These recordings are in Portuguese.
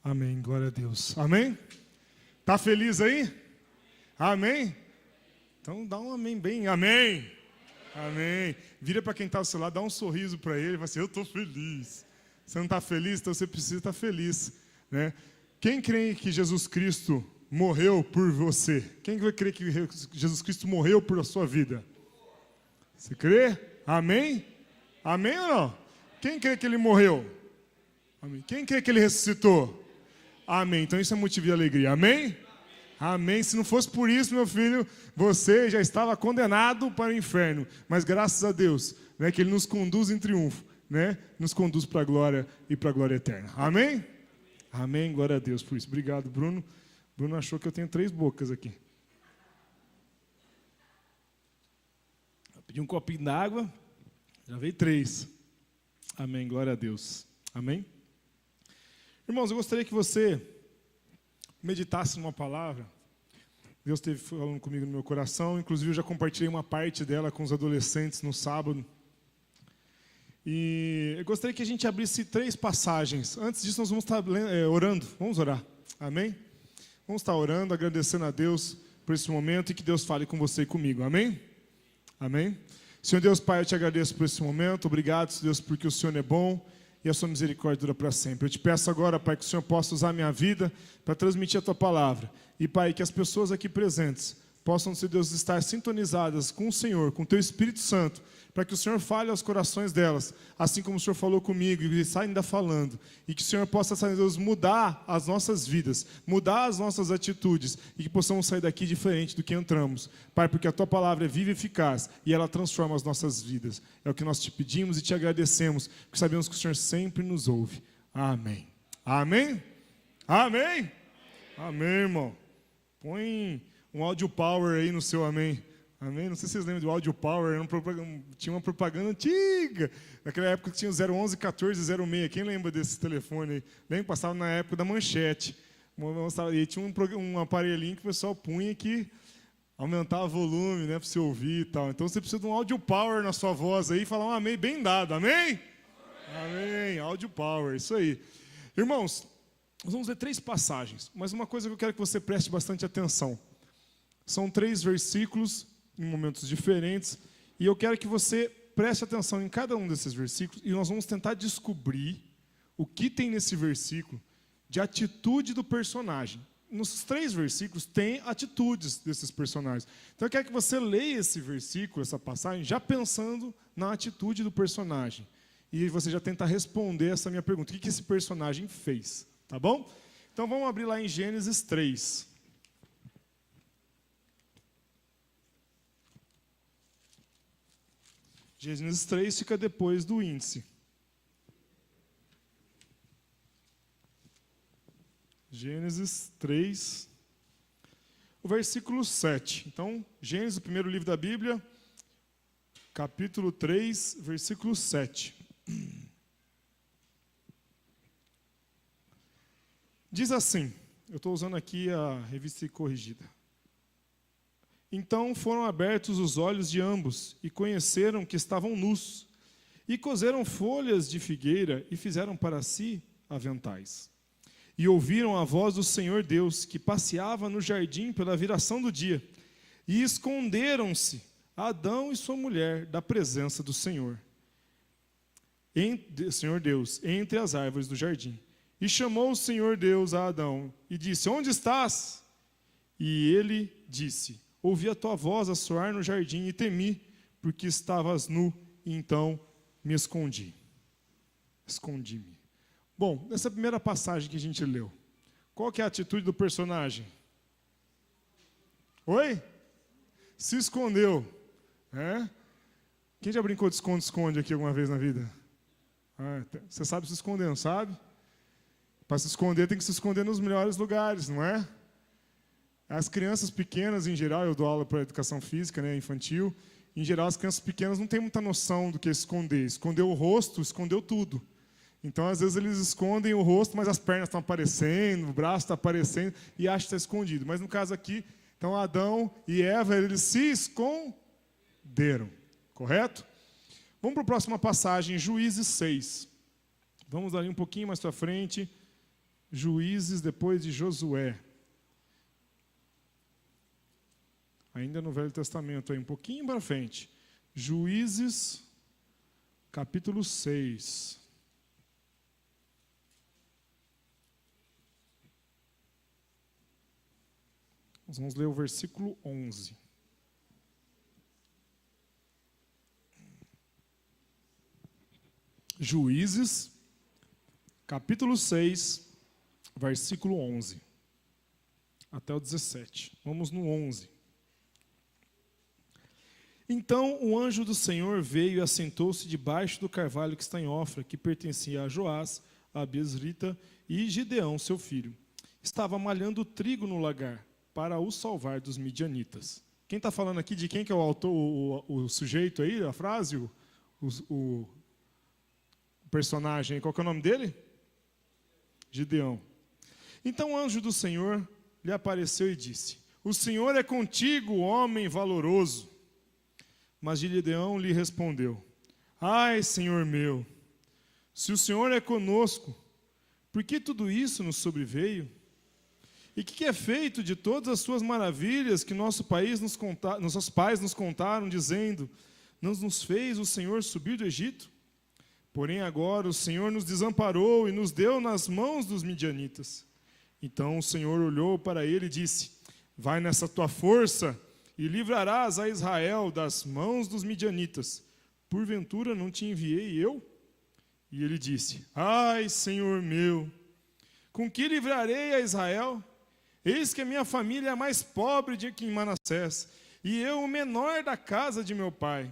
Amém, glória a Deus. Amém? Tá feliz aí? Amém? Então dá um amém bem, amém. Amém. Vira para quem está ao seu lado, dá um sorriso para ele e fala assim, eu estou feliz. Você não está feliz? Então você precisa estar feliz, né? Quem crê que Jesus Cristo morreu por você? Quem vai crer que Jesus Cristo morreu por a sua vida? Você crê? Amém? Amém ou não? Quem crê que ele morreu? Amém. Quem crê que ele ressuscitou? Amém. Então isso é motivo de alegria. Amém? Amém. Se não fosse por isso, meu filho, você já estava condenado para o inferno. Mas graças a Deus, né, que ele nos conduz em triunfo, né? Nos conduz para a glória e para a glória eterna. Amém? Amém. Glória a Deus por isso. Obrigado, Bruno. Bruno achou que eu tenho 3 bocas aqui. Eu pedi um copinho d'água, já veio 3. Amém. Glória a Deus. Amém? Irmãos, eu gostaria que você meditasse numa palavra. Deus esteve falando comigo no meu coração. Inclusive, eu já compartilhei uma parte dela com os adolescentes no sábado. E eu gostaria que a gente abrisse 3 passagens. Antes disso, nós vamos estar orando. Vamos orar. Amém? Vamos estar orando, agradecendo a Deus por esse momento e que Deus fale com você e comigo. Amém? Amém? Senhor Deus, Pai, eu te agradeço por esse momento. Obrigado, Deus, porque o Senhor é bom e a sua misericórdia dura para sempre. Eu te peço agora, Pai, que o Senhor possa usar a minha vida para transmitir a tua palavra. E, Pai, que as pessoas aqui presentes possam, Senhor Deus, estar sintonizadas com o Senhor, com o teu Espírito Santo, para que o Senhor fale aos corações delas, assim como o Senhor falou comigo e está ainda falando. E que o Senhor possa, Senhor Deus, mudar as nossas vidas, mudar as nossas atitudes e que possamos sair daqui diferente do que entramos. Pai, porque a tua palavra é viva e eficaz e ela transforma as nossas vidas. É o que nós te pedimos e te agradecemos, porque sabemos que o Senhor sempre nos ouve. Amém. Amém? Amém? Amém, irmão. Põe um audio power aí no seu amém. Amém? Não sei se vocês lembram do Audio Power, tinha uma propaganda antiga, naquela época que tinha o 011 14 06. Quem lembra desse telefone aí? Lembra? Passava na época da manchete. E tinha um aparelhinho que o pessoal punha que aumentava o volume, né, para você ouvir e tal. Então você precisa de um Audio Power na sua voz aí e falar um amém bem dado. Amém? Amém. Audio Power, isso aí. Irmãos, nós vamos ler 3 passagens, mas uma coisa que eu quero que você preste bastante atenção. São 3 versículos em momentos diferentes, e eu quero que você preste atenção em cada um desses versículos, e nós vamos tentar descobrir o que tem nesse versículo de atitude do personagem. Nos 3 versículos tem atitudes desses personagens. Então eu quero que você leia esse versículo, essa passagem, já pensando na atitude do personagem. E você já tenta responder essa minha pergunta. O que esse personagem fez? Tá bom? Então vamos abrir lá em Gênesis 3. Gênesis 3 fica depois do índice. Gênesis 3, o versículo 7. Então, Gênesis, o primeiro livro da Bíblia, capítulo 3, versículo 7. Diz assim, eu estou usando aqui a revista corrigida. Então foram abertos os olhos de ambos, e conheceram que estavam nus, e coseram folhas de figueira, e fizeram para si aventais. E ouviram a voz do Senhor Deus, que passeava no jardim pela viração do dia, e esconderam-se Adão e sua mulher da presença do Senhor Deus, entre as árvores do jardim. E chamou o Senhor Deus a Adão, e disse, onde estás? E ele disse, ouvi a tua voz a soar no jardim e temi, porque estavas nu, e então me escondi. Escondi-me. Bom, nessa primeira passagem que a gente leu, qual que é a atitude do personagem? Oi? Se escondeu. É? Quem já brincou de esconde-esconde aqui alguma vez na vida? Você sabe se esconder, não sabe? Para se esconder, tem que se esconder nos melhores lugares, não é? As crianças pequenas, em geral, eu dou aula para educação física, né, infantil, em geral, as crianças pequenas não têm muita noção do que é esconder. Esconder o rosto, escondeu tudo. Então, às vezes, eles escondem o rosto, mas as pernas estão aparecendo, o braço está aparecendo, e acham que está escondido. Mas, no caso aqui, então, Adão e Eva, eles se esconderam. Correto? Vamos para a próxima passagem, Juízes 6. Vamos ali um pouquinho mais para frente. Juízes depois de Josué. Ainda no Velho Testamento, aí, um pouquinho para frente. Juízes, capítulo 6. Nós vamos ler o versículo 11. Juízes, capítulo 6, versículo 11. Até o 17. Vamos no 11. Então o anjo do Senhor veio e assentou-se debaixo do carvalho que está em Ofra, que pertencia a Joás, a Abiesrita e Gideão, seu filho. Estava malhando trigo no lagar, para o salvar dos midianitas. Quem está falando aqui de quem que é o autor, o sujeito aí, a frase, o personagem, qual que é o nome dele? Gideão. Então o anjo do Senhor lhe apareceu e disse: o Senhor é contigo, homem valoroso. Mas Gideão lhe respondeu: ai, Senhor meu, se o Senhor é conosco, por que tudo isso nos sobreveio? E que é feito de todas as suas maravilhas que nossos pais nos contaram, dizendo: não nos fez o Senhor subir do Egito? Porém agora o Senhor nos desamparou e nos deu nas mãos dos midianitas. Então o Senhor olhou para ele e disse: vai nessa tua força e livrarás a Israel das mãos dos midianitas. Porventura não te enviei eu? E ele disse: ai, Senhor meu, com que livrarei a Israel? Eis que a minha família é a mais pobre de que em Manassés, e eu o menor da casa de meu pai.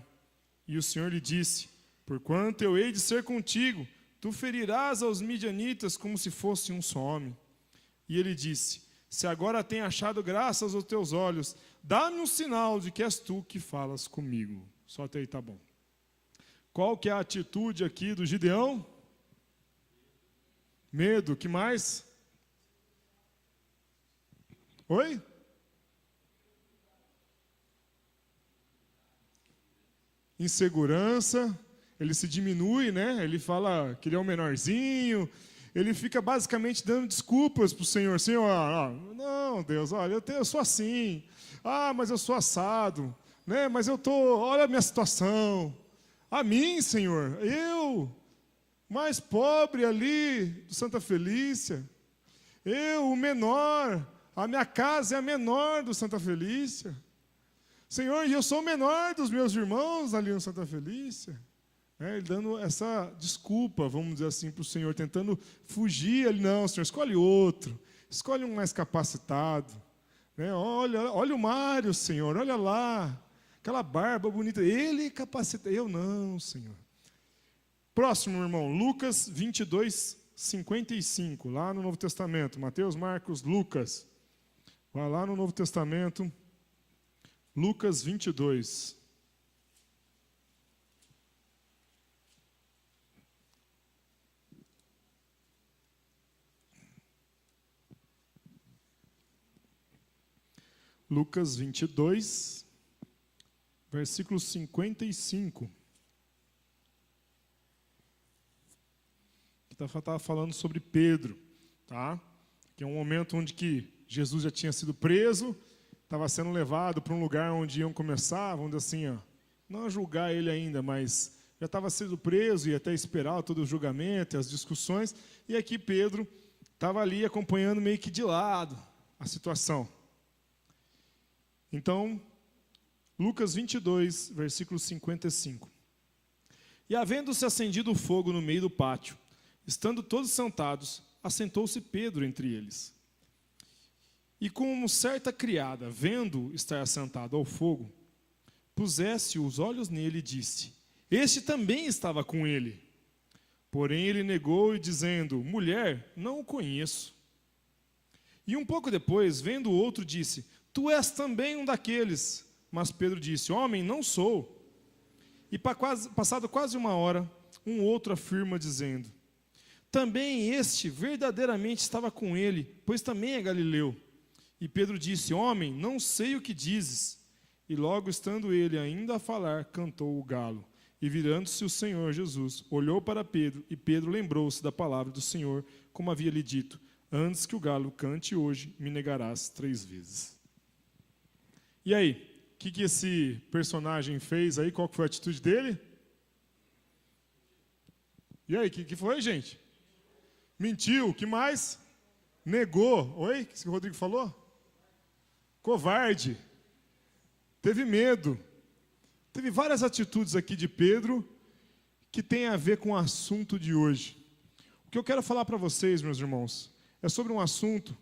E o Senhor lhe disse: porquanto eu hei de ser contigo, tu ferirás aos midianitas como se fosse um só homem. E ele disse: se agora tem achado graças aos teus olhos, dá-me um sinal de que és tu que falas comigo. Só até aí tá bom. Qual que é a atitude aqui do Gideão? Medo. Que mais? Oi? Insegurança. Ele se diminui, né? Ele fala que ele é um menorzinho. Ele fica basicamente dando desculpas para o Senhor. Senhor, não, Deus, olha, eu sou assim. Ah, mas eu sou assado. Né? Mas olha a minha situação. A mim, Senhor, eu, mais pobre ali do Santa Felícia. Eu, o menor. A minha casa é a menor do Santa Felícia. Senhor, e eu sou o menor dos meus irmãos ali no Santa Felícia. Ele dando essa desculpa, vamos dizer assim, para o Senhor, tentando fugir. Ele, não, Senhor, escolhe outro. Escolhe um mais capacitado. Olha o Mário, Senhor, olha lá. Aquela barba bonita. Ele capacita. Eu não, Senhor. Próximo, irmão, Lucas 22, 55, lá no Novo Testamento. Mateus, Marcos, Lucas. Vai lá no Novo Testamento, Lucas 22. Lucas 22, versículo 55. Que está falando sobre Pedro, tá? Que é um momento onde que Jesus já tinha sido preso, estava sendo levado para um lugar onde iam começar, vamos dizer assim, não a julgar ele ainda, mas já estava sendo preso e até esperar todo o julgamento e as discussões. E aqui Pedro estava ali acompanhando meio que de lado a situação. Então, Lucas 22, versículo 55. E havendo-se acendido o fogo no meio do pátio, estando todos sentados, assentou-se Pedro entre eles. E como certa criada, vendo estar assentado ao fogo, pusesse os olhos nele e disse: este também estava com ele. Porém ele negou e dizendo: mulher, não o conheço. E um pouco depois, vendo o outro, disse: tu és também um daqueles. Mas Pedro disse: homem, não sou. E passado quase uma hora, um outro afirma dizendo: também este verdadeiramente estava com ele, pois também é galileu. E Pedro disse: homem, não sei o que dizes. E logo estando ele ainda a falar, cantou o galo. E virando-se o Senhor Jesus, olhou para Pedro, e Pedro lembrou-se da palavra do Senhor, como havia lhe dito: Antes que o galo cante hoje, me negarás 3 vezes. E aí, o que esse personagem fez aí? Qual que foi a atitude dele? E aí, o que foi, gente? Mentiu, o que mais? Negou. Oi? O que o Rodrigo falou? Covarde. Teve medo. Teve várias atitudes aqui de Pedro que tem a ver com o assunto de hoje. O que eu quero falar para vocês, meus irmãos, é sobre um assunto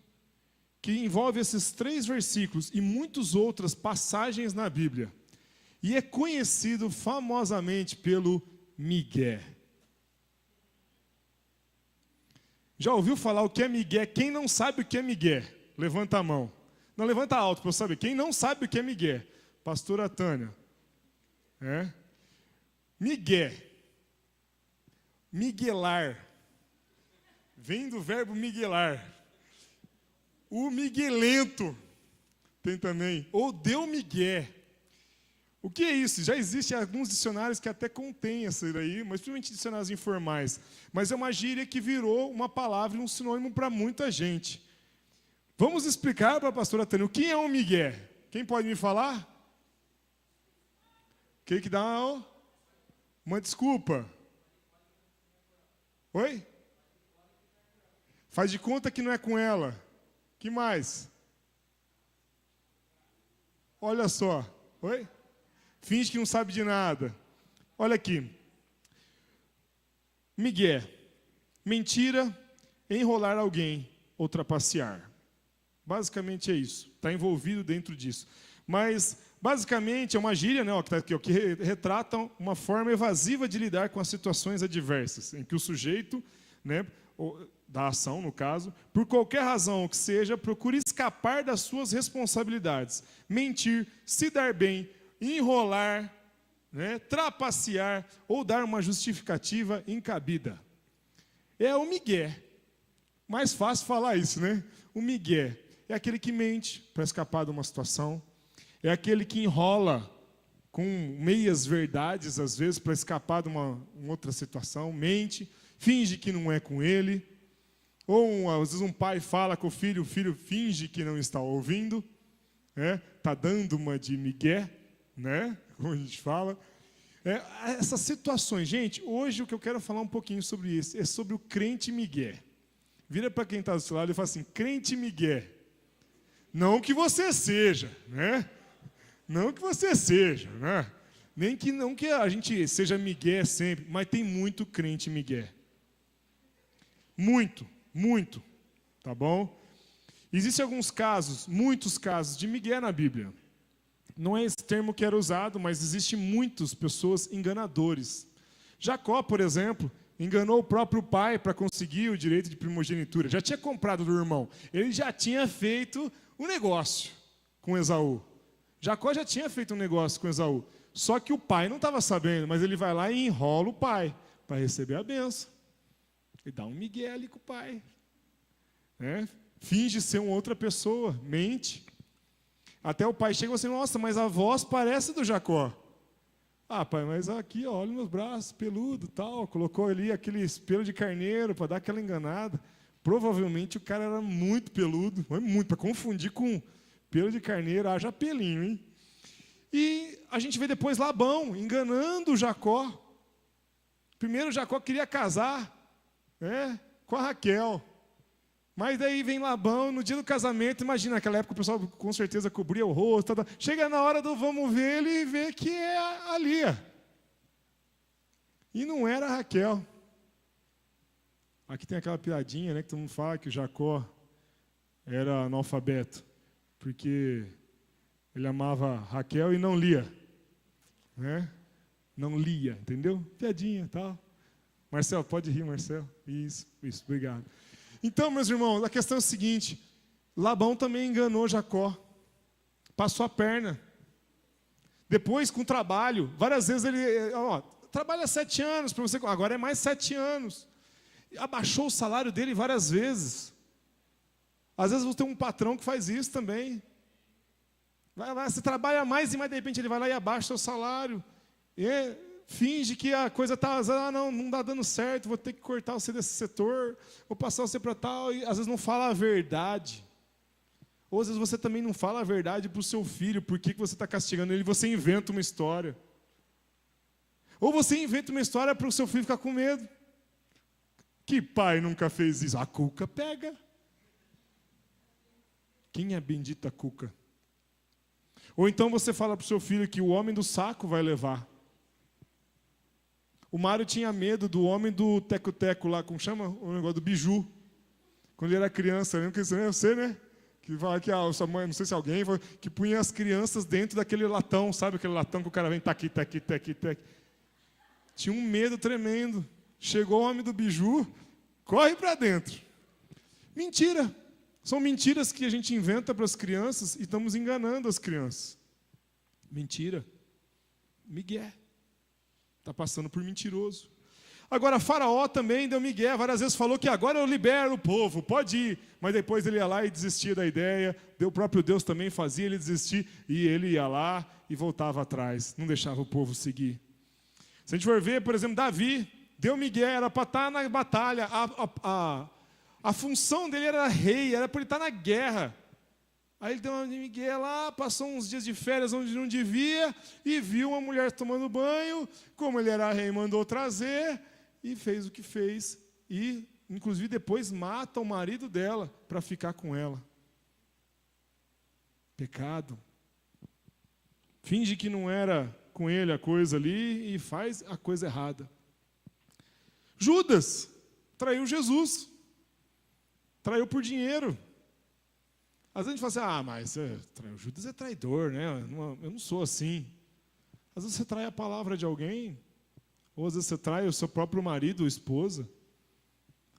que envolve esses 3 versículos e muitas outras passagens na Bíblia. E é conhecido famosamente pelo migué. Já ouviu falar o que é migué? Quem não sabe o que é migué? Levanta a mão. Não, levanta alto para eu saber. Quem não sabe o que é migué? Pastora Tânia. Migué. Miguelar. Vem do verbo miguelar. O miguelento tem também. Ou deu migué. O que é isso? Já existem alguns dicionários que até contêm essa daí, mas principalmente dicionários informais. Mas é uma gíria que virou uma palavra e um sinônimo para muita gente. Vamos explicar para a pastora Tânia o que é um migué. Quem pode me falar? Quem que dá uma desculpa? Oi? Faz de conta que não é com ela. Que mais? Olha só. Oi? Finge que não sabe de nada. Olha aqui. Migué. Mentira, enrolar alguém ou trapacear. Basicamente é isso. Está envolvido dentro disso. Mas, basicamente, é uma gíria, né, que retrata uma forma evasiva de lidar com as situações adversas, em que o sujeito, né, da ação, no caso, por qualquer razão que seja, procura escapar das suas responsabilidades. Mentir, se dar bem, enrolar, né, trapacear ou dar uma justificativa incabida. É o migué. Mais fácil falar isso, né? O migué é aquele que mente para escapar de uma situação. É aquele que enrola com meias verdades, às vezes, para escapar de uma outra situação. Mente, finge que não é com ele. Ou, às vezes, um pai fala com o filho finge que não está ouvindo. Está dando uma de migué, né? Como a gente fala. Essas situações. Gente, hoje o que eu quero falar um pouquinho sobre isso é sobre o crente migué. Vira para quem está do seu lado e fala assim, crente migué. Não que você seja, né? Não que você seja, né? Não que a gente seja migué sempre, mas tem muito crente migué. Muito, muito, tá bom? Existem alguns casos, muitos casos de migué na Bíblia. Não é esse termo que era usado, mas existem muitas pessoas enganadores. Jacó, por exemplo, enganou o próprio pai para conseguir o direito de primogenitura. Já tinha comprado do irmão. Ele já tinha feito um negócio com Esaú. Jacó já tinha feito um negócio com Esaú. Só que o pai não estava sabendo, mas ele vai lá e enrola o pai para receber a bênção. Ele dá um migué ali com o pai. Finge ser uma outra pessoa, mente. Até o pai chega e fala assim, nossa, mas a voz parece do Jacó. Ah, pai, mas aqui, ó, olha meus braços, peludo, tal. Colocou ali aquele espelho de carneiro para dar aquela enganada. Provavelmente o cara era muito peludo, muito, para confundir com pelo de carneiro, haja pelinho, hein? E a gente vê depois Labão enganando Jacó. Primeiro Jacó queria casar, com a Raquel. Mas daí vem Labão, no dia do casamento, imagina, naquela época o pessoal com certeza cobria o rosto. Chega na hora do vamos ver, ele vê que é a Lia. E não era a Raquel. Aqui tem aquela piadinha, né, que todo mundo fala que o Jacó era analfabeto, porque ele amava Raquel e não Lia. Não lia, entendeu? Piadinha e tal. Marcelo, pode rir, Marcelo. Isso, obrigado. Então, meus irmãos, a questão é a seguinte: Labão também enganou Jacó, passou a perna. Depois, com trabalho, várias vezes ele, trabalha 7 anos para você, agora é mais 7 anos. Abaixou o salário dele várias vezes. Às vezes você tem um patrão que faz isso também. Você trabalha mais e mais de repente ele vai lá e abaixa o seu salário. finge que a coisa está, não está dando certo, vou ter que cortar você desse setor, vou passar você para tal, e às vezes não fala a verdade. Ou às vezes você também não fala a verdade para o seu filho, por que você está castigando ele, você inventa uma história. Ou você inventa uma história para o seu filho ficar com medo. Que pai nunca fez isso? A cuca pega. Quem é a bendita cuca? Ou então você fala para o seu filho que o homem do saco vai levar. O Mário tinha medo do homem do teco-teco lá, como chama? O negócio do biju. Quando ele era criança, lembra que você, né? Que fala que a sua mãe, não sei se alguém, que punha as crianças dentro daquele latão, sabe aquele latão que o cara vem taqui, taqui, taqui, taqui. Tinha um medo tremendo. Chegou o homem do biju, corre para dentro. Mentira. São mentiras que a gente inventa para as crianças e estamos enganando as crianças. Mentira. Migué. Está passando por mentiroso. Agora, Faraó também deu migué, várias vezes falou que agora eu libero o povo, pode ir. Mas depois ele ia lá e desistia da ideia. O próprio Deus também fazia ele desistir. E ele ia lá e voltava atrás. Não deixava o povo seguir. Se a gente for ver, por exemplo, Davi deu migué, era para estar na batalha. A função dele era rei, era para ele estar na guerra. Aí ele deu uma migué lá, passou uns dias de férias onde não devia, e viu uma mulher tomando banho, como ele era rei, mandou trazer, e fez o que fez. E, inclusive, depois mata o marido dela para ficar com ela. Pecado. Finge que não era com ele a coisa ali e faz a coisa errada. Judas traiu Jesus. Traiu por dinheiro. Às vezes a gente fala assim, mas o Judas é traidor, né? Eu não sou assim. Às vezes você trai a palavra de alguém, ou às vezes você trai o seu próprio marido ou esposa.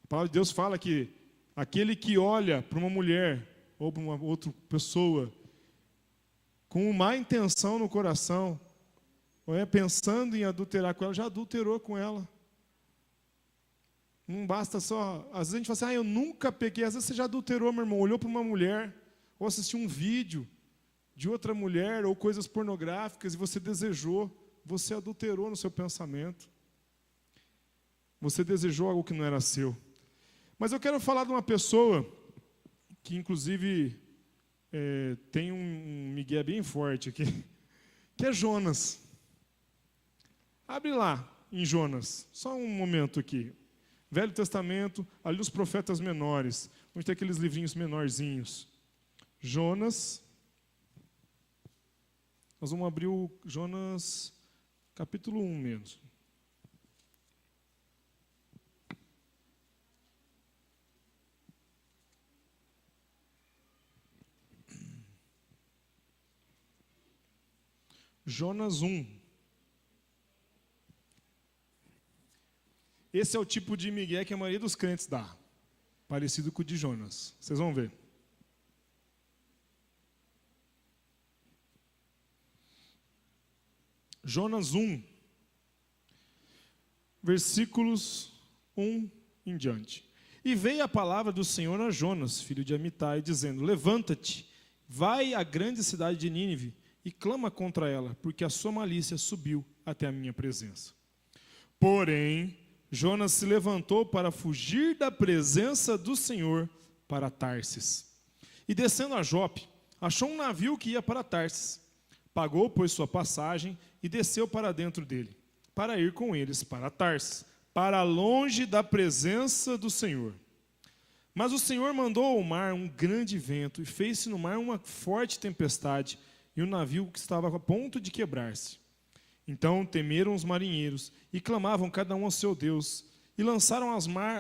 A palavra de Deus fala que aquele que olha para uma mulher ou para uma outra pessoa com má intenção no coração, ou pensando em adulterar com ela, já adulterou com ela. Não basta só... Às vezes a gente fala assim, eu nunca peguei. Às vezes você já adulterou, meu irmão. Olhou para uma mulher, ou assistiu um vídeo de outra mulher, ou coisas pornográficas, e você desejou. Você adulterou no seu pensamento. Você desejou algo que não era seu. Mas eu quero falar de uma pessoa que, inclusive, tem um migué bem forte aqui, que é Jonas. Abre lá, em Jonas. Só um momento aqui. Velho Testamento, ali os profetas menores, onde tem aqueles livrinhos menorzinhos. Jonas, nós vamos abrir o Jonas, capítulo 1 mesmo. Jonas 1. Esse é o tipo de migué que a maioria dos crentes dá. Parecido com o de Jonas. Vocês vão ver. Jonas 1, versículos 1 em diante. E veio a palavra do Senhor a Jonas, filho de Amitai, dizendo, levanta-te, vai à grande cidade de Nínive e clama contra ela, porque a sua malícia subiu até a minha presença. Porém, Jonas se levantou para fugir da presença do Senhor para Tarsis. E descendo a Jope, achou um navio que ia para Tarsis. Pagou, pois, sua passagem e desceu para dentro dele, para ir com eles para Tarsis, para longe da presença do Senhor. Mas o Senhor mandou ao mar um grande vento e fez-se no mar uma forte tempestade e o navio que estava a ponto de quebrar-se. Então temeram os marinheiros e clamavam cada um ao seu Deus e lançaram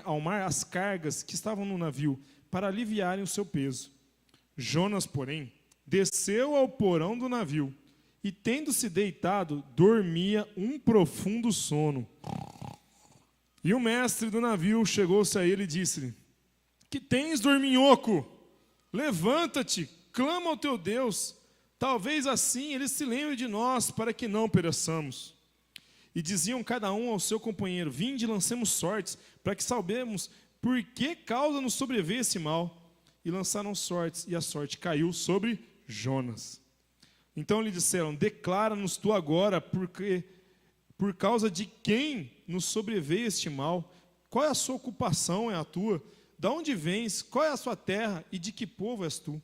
ao mar as cargas que estavam no navio para aliviarem o seu peso. Jonas, porém, desceu ao porão do navio e, tendo-se deitado, dormia um profundo sono. E o mestre do navio chegou-se a ele e disse-lhe, que tens, dorminhoco? Levanta-te, clama ao teu Deus. Talvez assim ele se lembre de nós, para que não pereçamos. E diziam cada um ao seu companheiro, vinde e lancemos sortes, para que saibamos por que causa nos sobreveio esse mal. E lançaram sortes, e a sorte caiu sobre Jonas. Então lhe disseram, declara-nos tu agora, Por causa de quem nos sobreveio este mal? Qual é a sua ocupação, é a tua? De onde vens? Qual é a sua terra? E de que povo és tu?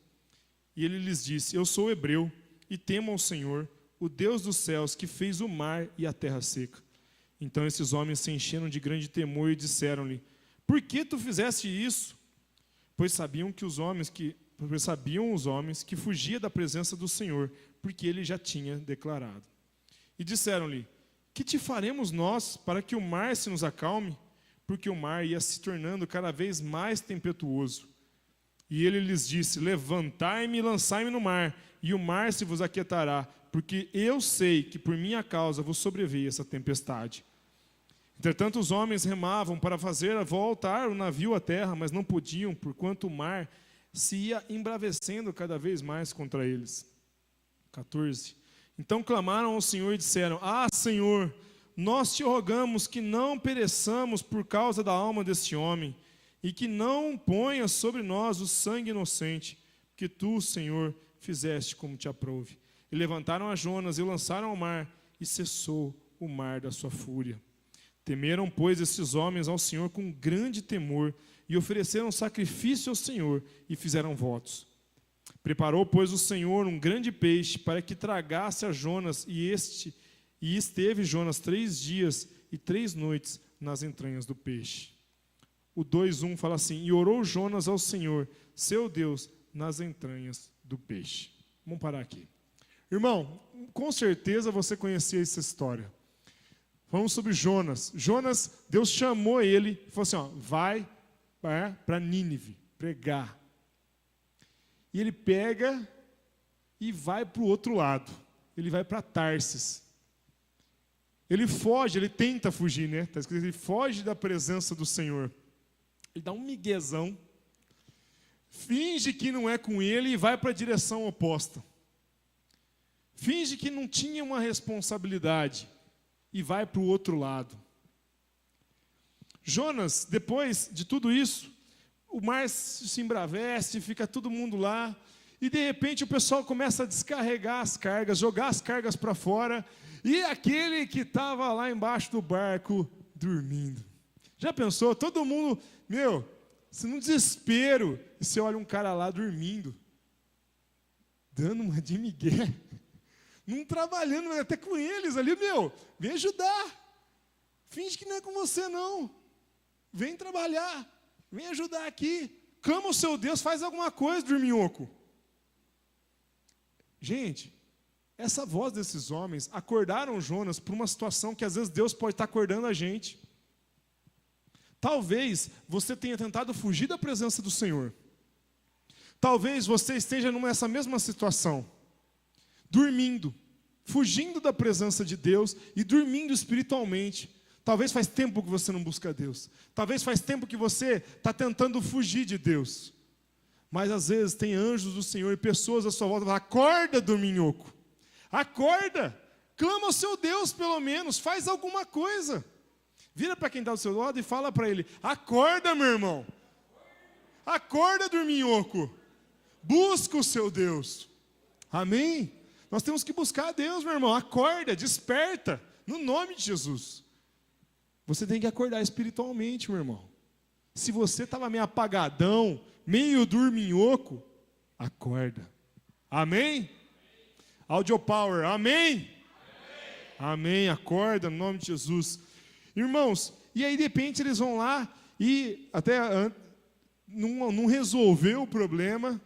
E ele lhes disse, eu sou hebreu, e temo ao Senhor, o Deus dos céus, que fez o mar e a terra seca. Então esses homens se encheram de grande temor e disseram-lhe, por que tu fizeste isso? Pois sabiam os homens que fugia da presença do Senhor, porque ele já tinha declarado. E disseram-lhe, que te faremos nós para que o mar se nos acalme? Porque o mar ia se tornando cada vez mais tempestuoso. E ele lhes disse, levantai-me e lançai-me no mar, e o mar se vos aquietará, porque eu sei que por minha causa vos sobreveio essa tempestade. Entretanto, os homens remavam para fazer voltar o navio à terra, mas não podiam, porquanto o mar se ia embravecendo cada vez mais contra eles. 14. Então clamaram ao Senhor e disseram, Senhor, nós te rogamos que não pereçamos por causa da alma deste homem, e que não ponhas sobre nós o sangue inocente, que tu, Senhor, fizeste como te aprouve. E levantaram a Jonas e o lançaram ao mar, e cessou o mar da sua fúria. Temeram, pois, esses homens ao Senhor com grande temor, e ofereceram sacrifício ao Senhor, e fizeram votos. Preparou, pois, o Senhor um grande peixe, para que tragasse a Jonas, e esteve Jonas 3 dias e 3 noites nas entranhas do peixe. O 2:1 fala assim, e orou Jonas ao Senhor, seu Deus, nas entranhas do peixe. Vamos parar aqui. Irmão, com certeza você conhecia essa história. Falamos sobre Jonas. Jonas, Deus chamou ele e falou assim, vai para Nínive, pregar. E ele pega e vai para o outro lado. Ele vai para Tarsis. Ele foge, ele tenta fugir, né? Está escrito, ele foge da presença do Senhor. Ele dá um miguezão, finge que não é com ele e vai para a direção oposta. Finge que não tinha uma responsabilidade e vai para o outro lado. Jonas, depois de tudo isso, o mar se embravece, fica todo mundo lá, e de repente o pessoal começa a descarregar as cargas, jogar as cargas para fora, e aquele que estava lá embaixo do barco, dormindo. Já pensou? Todo mundo, você num desespero, e você olha um cara lá dormindo, dando uma de migué, não trabalhando, mas até com eles ali, vem ajudar. Finge que não é com você, não. Vem trabalhar, vem ajudar aqui. Clama ao seu Deus, faz alguma coisa, dorminhoco. Gente, essa voz desses homens acordaram Jonas para uma situação que às vezes Deus pode estar acordando a gente. Talvez você tenha tentado fugir da presença do Senhor. Talvez você esteja nessa mesma situação, dormindo, fugindo da presença de Deus e dormindo espiritualmente. Talvez faz tempo que você não busca Deus. Talvez faz tempo que você está tentando fugir de Deus. Mas às vezes tem anjos do Senhor e pessoas à sua volta que falam, acorda, dorminhoco. Acorda, clama ao seu Deus pelo menos, faz alguma coisa. Vira para quem está do seu lado e fala para ele, acorda, meu irmão. Acorda, dorminhoco. Busca o seu Deus. Amém? Nós temos que buscar a Deus, meu irmão. Acorda, desperta, no nome de Jesus. Você tem que acordar espiritualmente, meu irmão. Se você estava meio apagadão, meio dorminhoco, acorda. Amém? Audio Power, amém? Amém, acorda no nome de Jesus. Irmãos, e aí de repente eles vão lá e até não resolveu o problema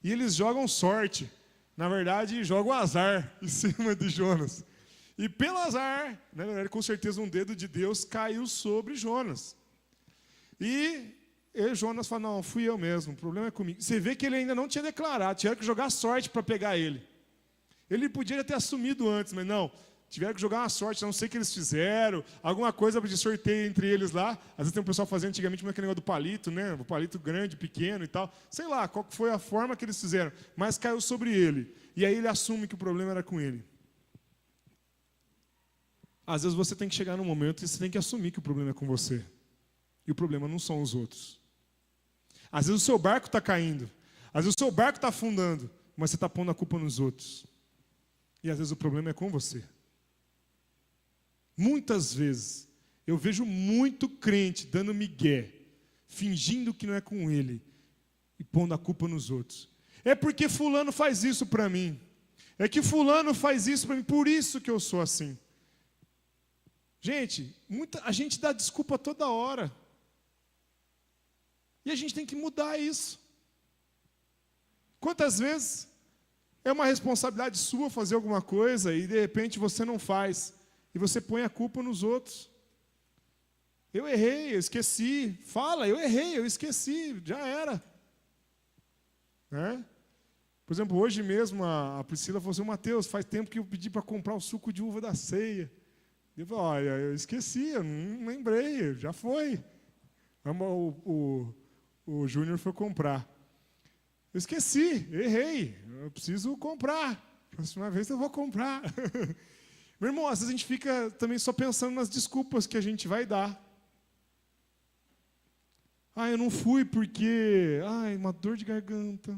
e eles jogam sorte. Na verdade, jogam azar em cima de Jonas. E pelo azar, na verdade, com certeza um dedo de Deus caiu sobre Jonas. E Jonas fala, não, fui eu mesmo, o problema é comigo. Você vê que ele ainda não tinha declarado, tiveram que jogar sorte para pegar ele. Ele podia ter assumido antes, mas não, tiveram que jogar uma sorte, não sei o que eles fizeram, alguma coisa de sorteio entre eles lá. Às vezes tem um pessoal fazendo antigamente aquele negócio do palito, né? O palito grande, pequeno e tal. Sei lá, qual foi a forma que eles fizeram, mas caiu sobre ele. E aí ele assume que o problema era com ele. Às vezes você tem que chegar num momento e você tem que assumir que o problema é com você. E o problema não são os outros. Às vezes o seu barco está caindo. Às vezes o seu barco está afundando. Mas você está pondo a culpa nos outros. E às vezes o problema é com você. Muitas vezes, eu vejo muito crente dando migué, fingindo que não é com ele, e pondo a culpa nos outros. É porque fulano faz isso para mim. É que fulano faz isso para mim, por isso que eu sou assim. Gente, a gente dá desculpa toda hora. E a gente tem que mudar isso. Quantas vezes é uma responsabilidade sua fazer alguma coisa e de repente você não faz, e você põe a culpa nos outros. Eu errei, eu esqueci. Fala, eu errei, eu esqueci, já era. Né? Por exemplo, hoje mesmo a Priscila falou assim: Mateus, faz tempo que eu pedi para comprar o suco de uva da ceia. Eu falei: olha, eu esqueci, eu não lembrei, já foi. O Júnior foi comprar. Eu esqueci, errei, eu preciso comprar. Próxima vez eu vou comprar. Meu irmão, às vezes a gente fica também só pensando nas desculpas que a gente vai dar. Eu não fui porque... uma dor de garganta.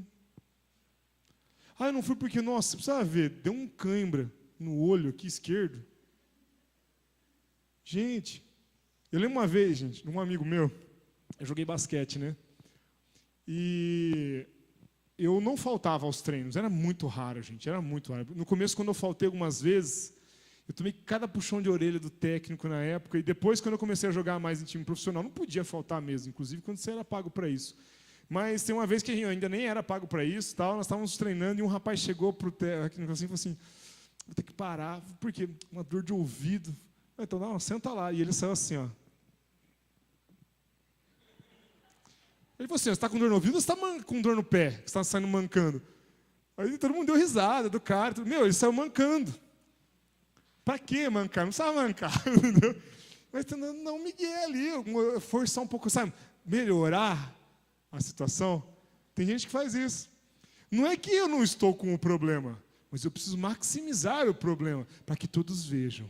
Eu não fui porque, nossa, você precisava ver, deu um cãibra no olho aqui esquerdo. Gente, eu lembro uma vez, gente, um amigo meu, eu joguei basquete, né? E eu não faltava aos treinos, era muito raro, gente, era muito raro. No começo, quando eu faltei algumas vezes, eu tomei cada puxão de orelha do técnico na época, e depois, quando eu comecei a jogar mais em time profissional, não podia faltar mesmo, inclusive quando você era pago para isso. Mas tem uma vez que eu ainda nem era pago para isso, tal, nós estávamos treinando e um rapaz chegou para o técnico assim e falou assim: vou ter que parar, porque uma dor de ouvido. Então, não, senta lá. E ele saiu assim, ó. Ele falou assim: você está com dor no ouvido ou você está com dor no pé? Você está saindo mancando? Aí todo mundo deu risada do cara. Meu, ele saiu mancando. Para que mancar? Não precisava mancar. Entendeu? Mas não, Miguel ali, forçar um pouco, sabe? Melhorar a situação. Tem gente que faz isso. Não é que eu não estou com o problema, mas eu preciso maximizar o problema para que todos vejam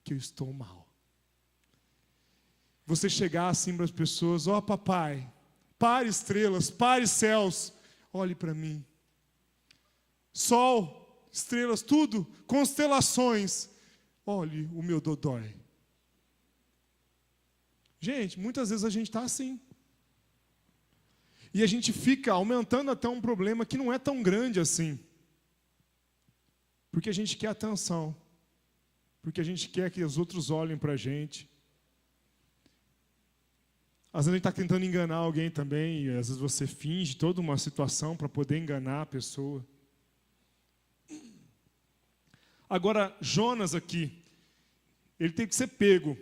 que eu estou mal. Você chegar assim para as pessoas: ó, papai, pare estrelas, pare céus, olhe para mim. Sol, estrelas, tudo, constelações, olhe o meu dodói. Gente, muitas vezes a gente está assim. E a gente fica aumentando até um problema que não é tão grande assim. Porque a gente quer atenção. Porque a gente quer que os outros olhem para a gente. Às vezes a gente está tentando enganar alguém também, e às vezes você finge toda uma situação para poder enganar a pessoa. Agora, Jonas aqui, ele tem que ser pego.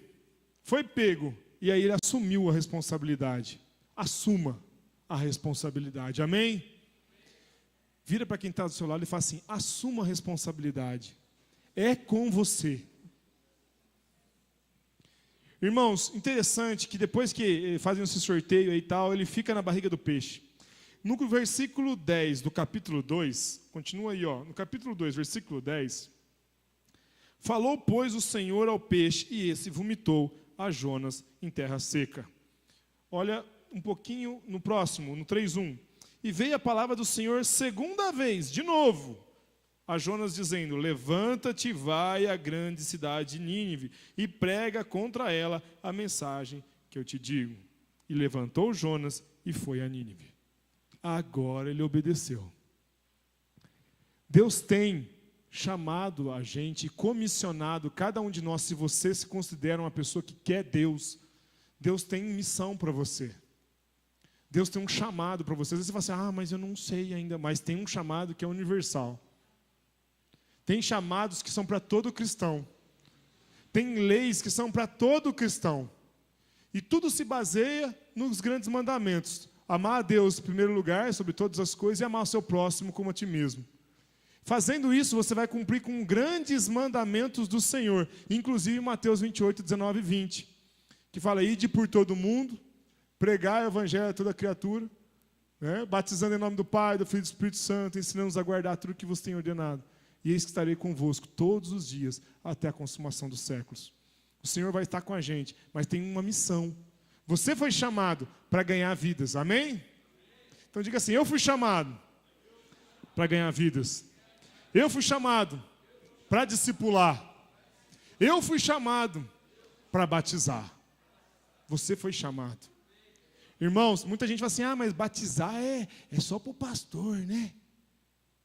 Foi pego, e aí ele assumiu a responsabilidade. Assuma a responsabilidade, amém? Vira para quem está do seu lado e fala assim: assuma a responsabilidade. É com você. Irmãos, interessante que depois que fazem esse sorteio aí e tal, ele fica na barriga do peixe. No versículo 10 do capítulo 2, continua aí, ó, no capítulo 2, versículo 10, falou, pois, o Senhor ao peixe, e esse vomitou a Jonas em terra seca. Olha um pouquinho no próximo, no 3:1. E veio a palavra do Senhor segunda vez, de novo, a Jonas dizendo: levanta-te e vai à grande cidade de Nínive e prega contra ela a mensagem que eu te digo. E levantou Jonas e foi a Nínive. Agora ele obedeceu. Deus tem chamado a gente, comissionado cada um de nós. Se você se considera uma pessoa que quer Deus, Deus tem missão para você. Deus tem um chamado para você. Às vezes você fala assim: mas eu não sei ainda. Mas tem um chamado que é universal. Tem chamados que são para todo cristão. Tem leis que são para todo cristão. E tudo se baseia nos grandes mandamentos. Amar a Deus em primeiro lugar, sobre todas as coisas, e amar o seu próximo como a ti mesmo. Fazendo isso, você vai cumprir com grandes mandamentos do Senhor. Inclusive Mateus 28, 19 e 20. Que fala: ide por todo mundo, pregar o evangelho a toda criatura, né? Batizando em nome do Pai, do Filho e do Espírito Santo, ensinando-nos a guardar tudo que vos tenho ordenado. E eis que estarei convosco todos os dias, até a consumação dos séculos. O Senhor vai estar com a gente, mas tem uma missão. Você foi chamado para ganhar vidas, amém? Então diga assim: eu fui chamado para ganhar vidas. Eu fui chamado para discipular. Eu fui chamado para batizar. Você foi chamado. Irmãos, muita gente fala assim, mas batizar é só para o pastor, né?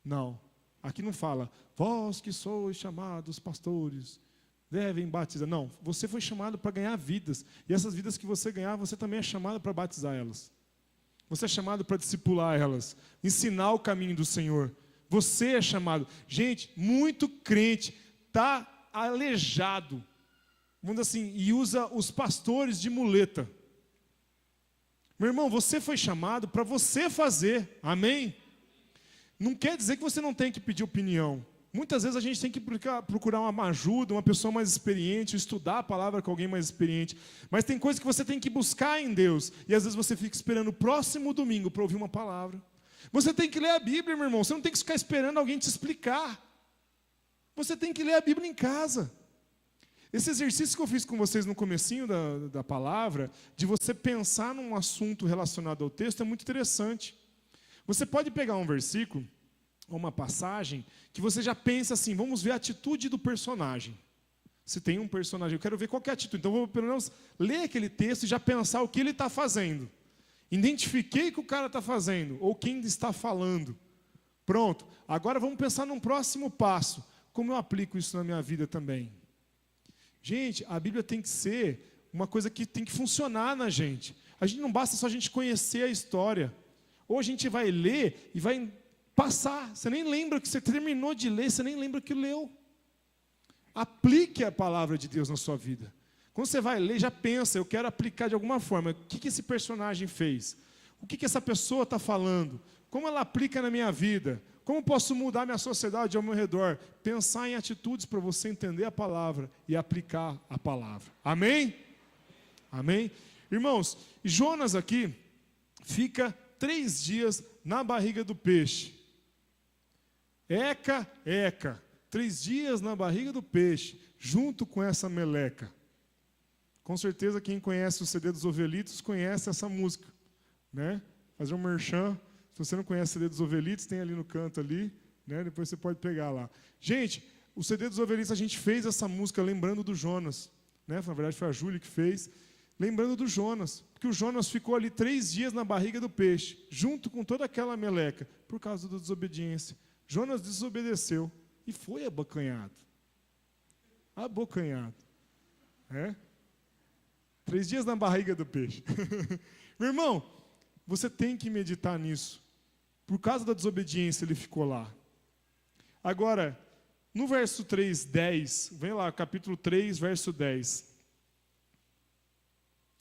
Não, aqui não fala, vós que sois chamados pastores, devem batizar. Não, você foi chamado para ganhar vidas. E essas vidas que você ganhar, você também é chamado para batizar elas. Você é chamado para discipular elas, ensinar o caminho do Senhor. Você é chamado. Gente, muito crente está aleijado, vamos dizer assim, e usa os pastores de muleta. Meu irmão, você foi chamado para você fazer, amém? Não quer dizer que você não tem que pedir opinião. Muitas vezes a gente tem que procurar uma ajuda, uma pessoa mais experiente, estudar a palavra com alguém mais experiente. Mas tem coisas que você tem que buscar em Deus. E às vezes você fica esperando o próximo domingo para ouvir uma palavra. Você tem que ler a Bíblia, meu irmão. Você não tem que ficar esperando alguém te explicar. Você tem que ler a Bíblia em casa. Esse exercício que eu fiz com vocês no comecinho da palavra, de você pensar num assunto relacionado ao texto, é muito interessante. Você pode pegar um versículo, ou uma passagem, que você já pensa assim, vamos ver a atitude do personagem. Se tem um personagem, eu quero ver qual que é a atitude. Então, eu vou pelo menos ler aquele texto e já pensar o que ele está fazendo. Identifiquei o que o cara está fazendo, ou quem está falando. Pronto, agora vamos pensar num próximo passo. Como eu aplico isso na minha vida também? Gente, a Bíblia tem que ser uma coisa que tem que funcionar na gente. A gente não basta só a gente conhecer a história. Ou a gente vai ler e vai passar. Você nem lembra que você terminou de ler, você nem lembra que leu. Aplique a palavra de Deus na sua vida. Quando você vai ler, já pensa, eu quero aplicar de alguma forma. O que esse personagem fez? O que essa pessoa está falando? Como ela aplica na minha vida? Como posso mudar minha sociedade ao meu redor? Pensar em atitudes para você entender a palavra e aplicar a palavra. Amém? Amém? Irmãos, Jonas aqui fica 3 dias na barriga do peixe. Eca. 3 dias na barriga do peixe, junto com essa meleca. Com certeza quem conhece o CD dos Ovelitos conhece essa música, né? Fazer um merchan. Se você não conhece o CD dos Ovelitos, tem ali no canto ali, né? Depois você pode pegar lá. Gente, o CD dos Ovelitos, a gente fez essa música lembrando do Jonas, né? Na verdade foi a Júlia que fez, lembrando do Jonas, porque o Jonas ficou ali 3 dias na barriga do peixe, junto com toda aquela meleca, por causa da desobediência. Jonas desobedeceu e foi abocanhado. Abocanhado. 3 dias na barriga do peixe. Meu irmão, você tem que meditar nisso. Por causa da desobediência, ele ficou lá. Agora, no verso 3, 10, vem lá, capítulo 3, verso 10.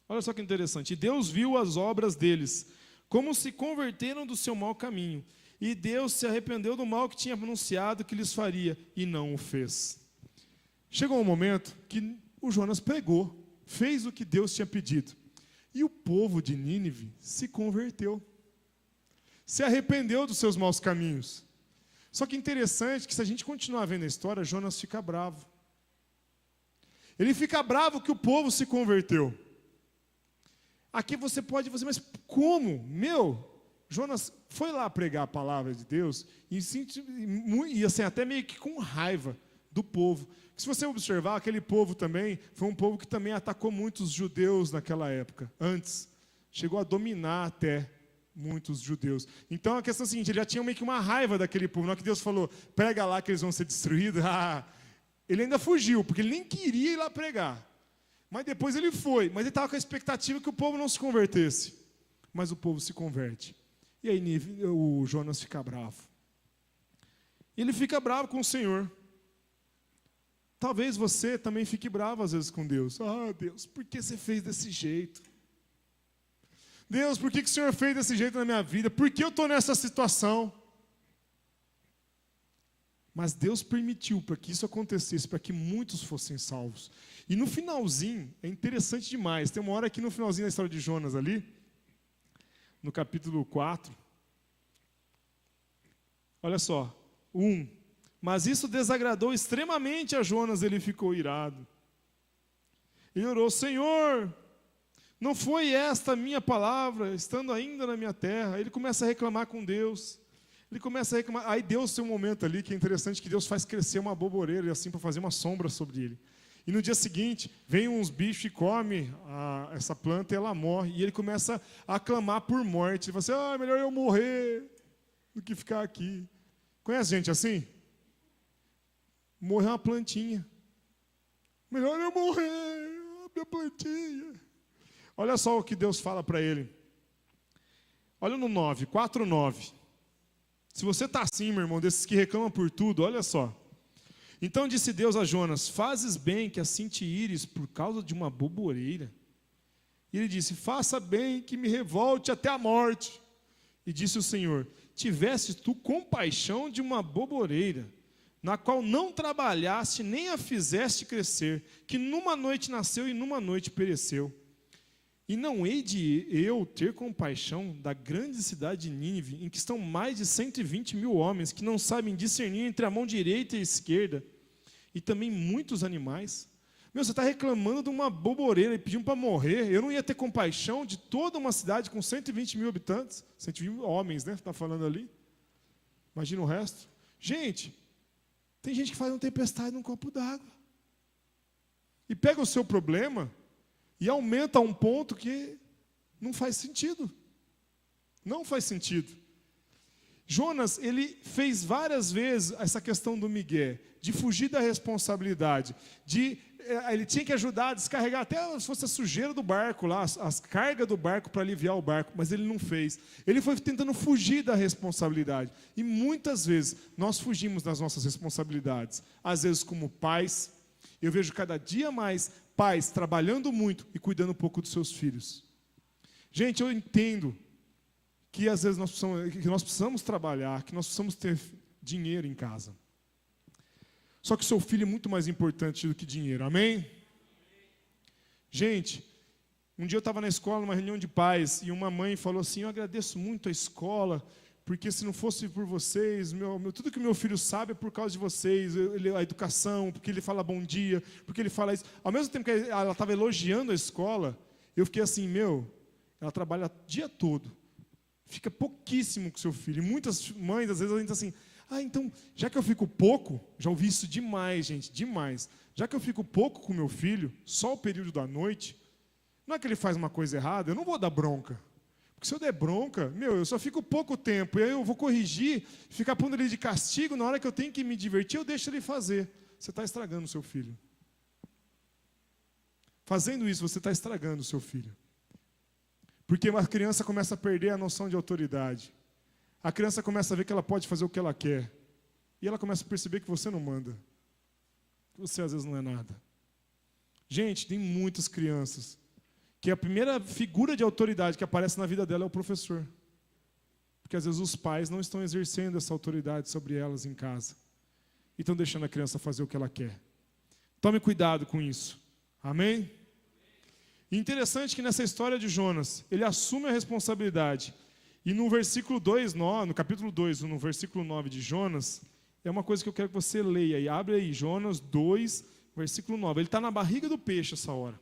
Olha só que interessante. E Deus viu as obras deles, como se converteram do seu mau caminho. E Deus se arrependeu do mal que tinha anunciado que lhes faria, e não o fez. Chegou um momento que o Jonas pregou, fez o que Deus tinha pedido. E o povo de Nínive se converteu. Se arrependeu dos seus maus caminhos. Só que interessante que se a gente continuar vendo a história, Jonas fica bravo. Ele fica bravo que o povo se converteu. Aqui você pode dizer, mas como? Jonas foi lá pregar a palavra de Deus e assim, até meio que com raiva do povo. Se você observar, aquele povo também foi um povo que também atacou muitos judeus naquela época, antes. Chegou a dominar até muitos judeus. Então a questão é a seguinte, ele já tinha meio que uma raiva daquele povo. Na hora que Deus falou, prega lá que eles vão ser destruídos, ele ainda fugiu, porque ele nem queria ir lá pregar. Mas depois ele foi, mas ele estava com a expectativa que o povo não se convertesse. Mas o povo se converte. E aí o Jonas fica bravo. Ele fica bravo com o Senhor. Talvez você também fique bravo às vezes com Deus. Deus, por que você fez desse jeito? Deus, por que o Senhor fez desse jeito na minha vida? Por que eu estou nessa situação? Mas Deus permitiu para que isso acontecesse, para que muitos fossem salvos. E no finalzinho, é interessante demais. Tem uma hora aqui no finalzinho da história de Jonas ali, no capítulo 4. Olha só, 1. Mas isso desagradou extremamente a Jonas, ele ficou irado. Ele orou, Senhor, não foi esta a minha palavra, estando ainda na minha terra. Ele começa a reclamar com Deus. Ele começa a reclamar. Aí Deus tem um momento ali que é interessante, que Deus faz crescer uma boboreira, assim, para fazer uma sombra sobre ele. E no dia seguinte, vem uns bichos e come essa planta e ela morre. E ele começa a clamar por morte. Ele fala assim, melhor eu morrer do que ficar aqui. Conhece gente assim? Morrer uma plantinha. Melhor eu morrer, minha plantinha. Olha só o que Deus fala para ele. Olha no 9, 4:9. Se você está assim, meu irmão, desses que reclamam por tudo, olha só. Então disse Deus a Jonas, fazes bem que assim te ires por causa de uma boboreira. E ele disse, faça bem que me revolte até a morte. E disse o Senhor, tiveste tu compaixão de uma boboreira, na qual não trabalhaste nem a fizeste crescer, que numa noite nasceu e numa noite pereceu. E não hei de eu ter compaixão da grande cidade de Nínive, em que estão mais de 120 mil homens, que não sabem discernir entre a mão direita e a esquerda, e também muitos animais. Você está reclamando de uma boboreira e pedindo para morrer. Eu não ia ter compaixão de toda uma cidade com 120 mil habitantes, 120 mil homens, né? Está falando ali. Imagina o resto. Gente, tem gente que faz uma tempestade num copo d'água. E pega o seu problema e aumenta a um ponto que não faz sentido. Não faz sentido. Jonas, ele fez várias vezes essa questão do migué, de fugir da responsabilidade, ele tinha que ajudar a descarregar até se fosse a sujeira do barco lá, as cargas do barco para aliviar o barco, mas ele não fez. Ele foi tentando fugir da responsabilidade. E muitas vezes nós fugimos das nossas responsabilidades. Às vezes como pais, eu vejo cada dia mais pais trabalhando muito e cuidando um pouco dos seus filhos. Gente, eu entendo que às vezes nós precisamos trabalhar, que nós precisamos ter dinheiro em casa. Só que o seu filho é muito mais importante do que dinheiro, amém? Gente, um dia eu estava na escola, numa reunião de pais, e uma mãe falou assim, eu agradeço muito a escola, porque se não fosse por vocês, tudo que o meu filho sabe é por causa de vocês, a educação, porque ele fala bom dia, porque ele fala isso. Ao mesmo tempo que ela estava elogiando a escola, eu fiquei assim, ela trabalha o dia todo, fica pouquíssimo com seu filho. E muitas mães, às vezes, a gente assim, então, já que eu fico pouco, já ouvi isso demais, gente, demais. Já que eu fico pouco com meu filho, só o período da noite, não é que ele faz uma coisa errada, eu não vou dar bronca. Porque se eu der bronca, eu só fico pouco tempo, e aí eu vou corrigir, ficar pondo ele de castigo, na hora que eu tenho que me divertir, eu deixo ele fazer. Você está estragando o seu filho. Fazendo isso, você está estragando o seu filho. Porque uma criança começa a perder a noção de autoridade. A criança começa a ver que ela pode fazer o que ela quer. E ela começa a perceber que você não manda. Que você às vezes não é nada. Gente, tem muitas crianças que a primeira figura de autoridade que aparece na vida dela é o professor. Porque às vezes os pais não estão exercendo essa autoridade sobre elas em casa. E estão deixando a criança fazer o que ela quer. Tome cuidado com isso. Amém? E interessante que nessa história de Jonas, ele assume a responsabilidade. E no versículo 2, no capítulo 2, no versículo 9 de Jonas, é uma coisa que eu quero que você leia. E abre aí, Jonas 2, versículo 9. Ele está na barriga do peixe essa hora.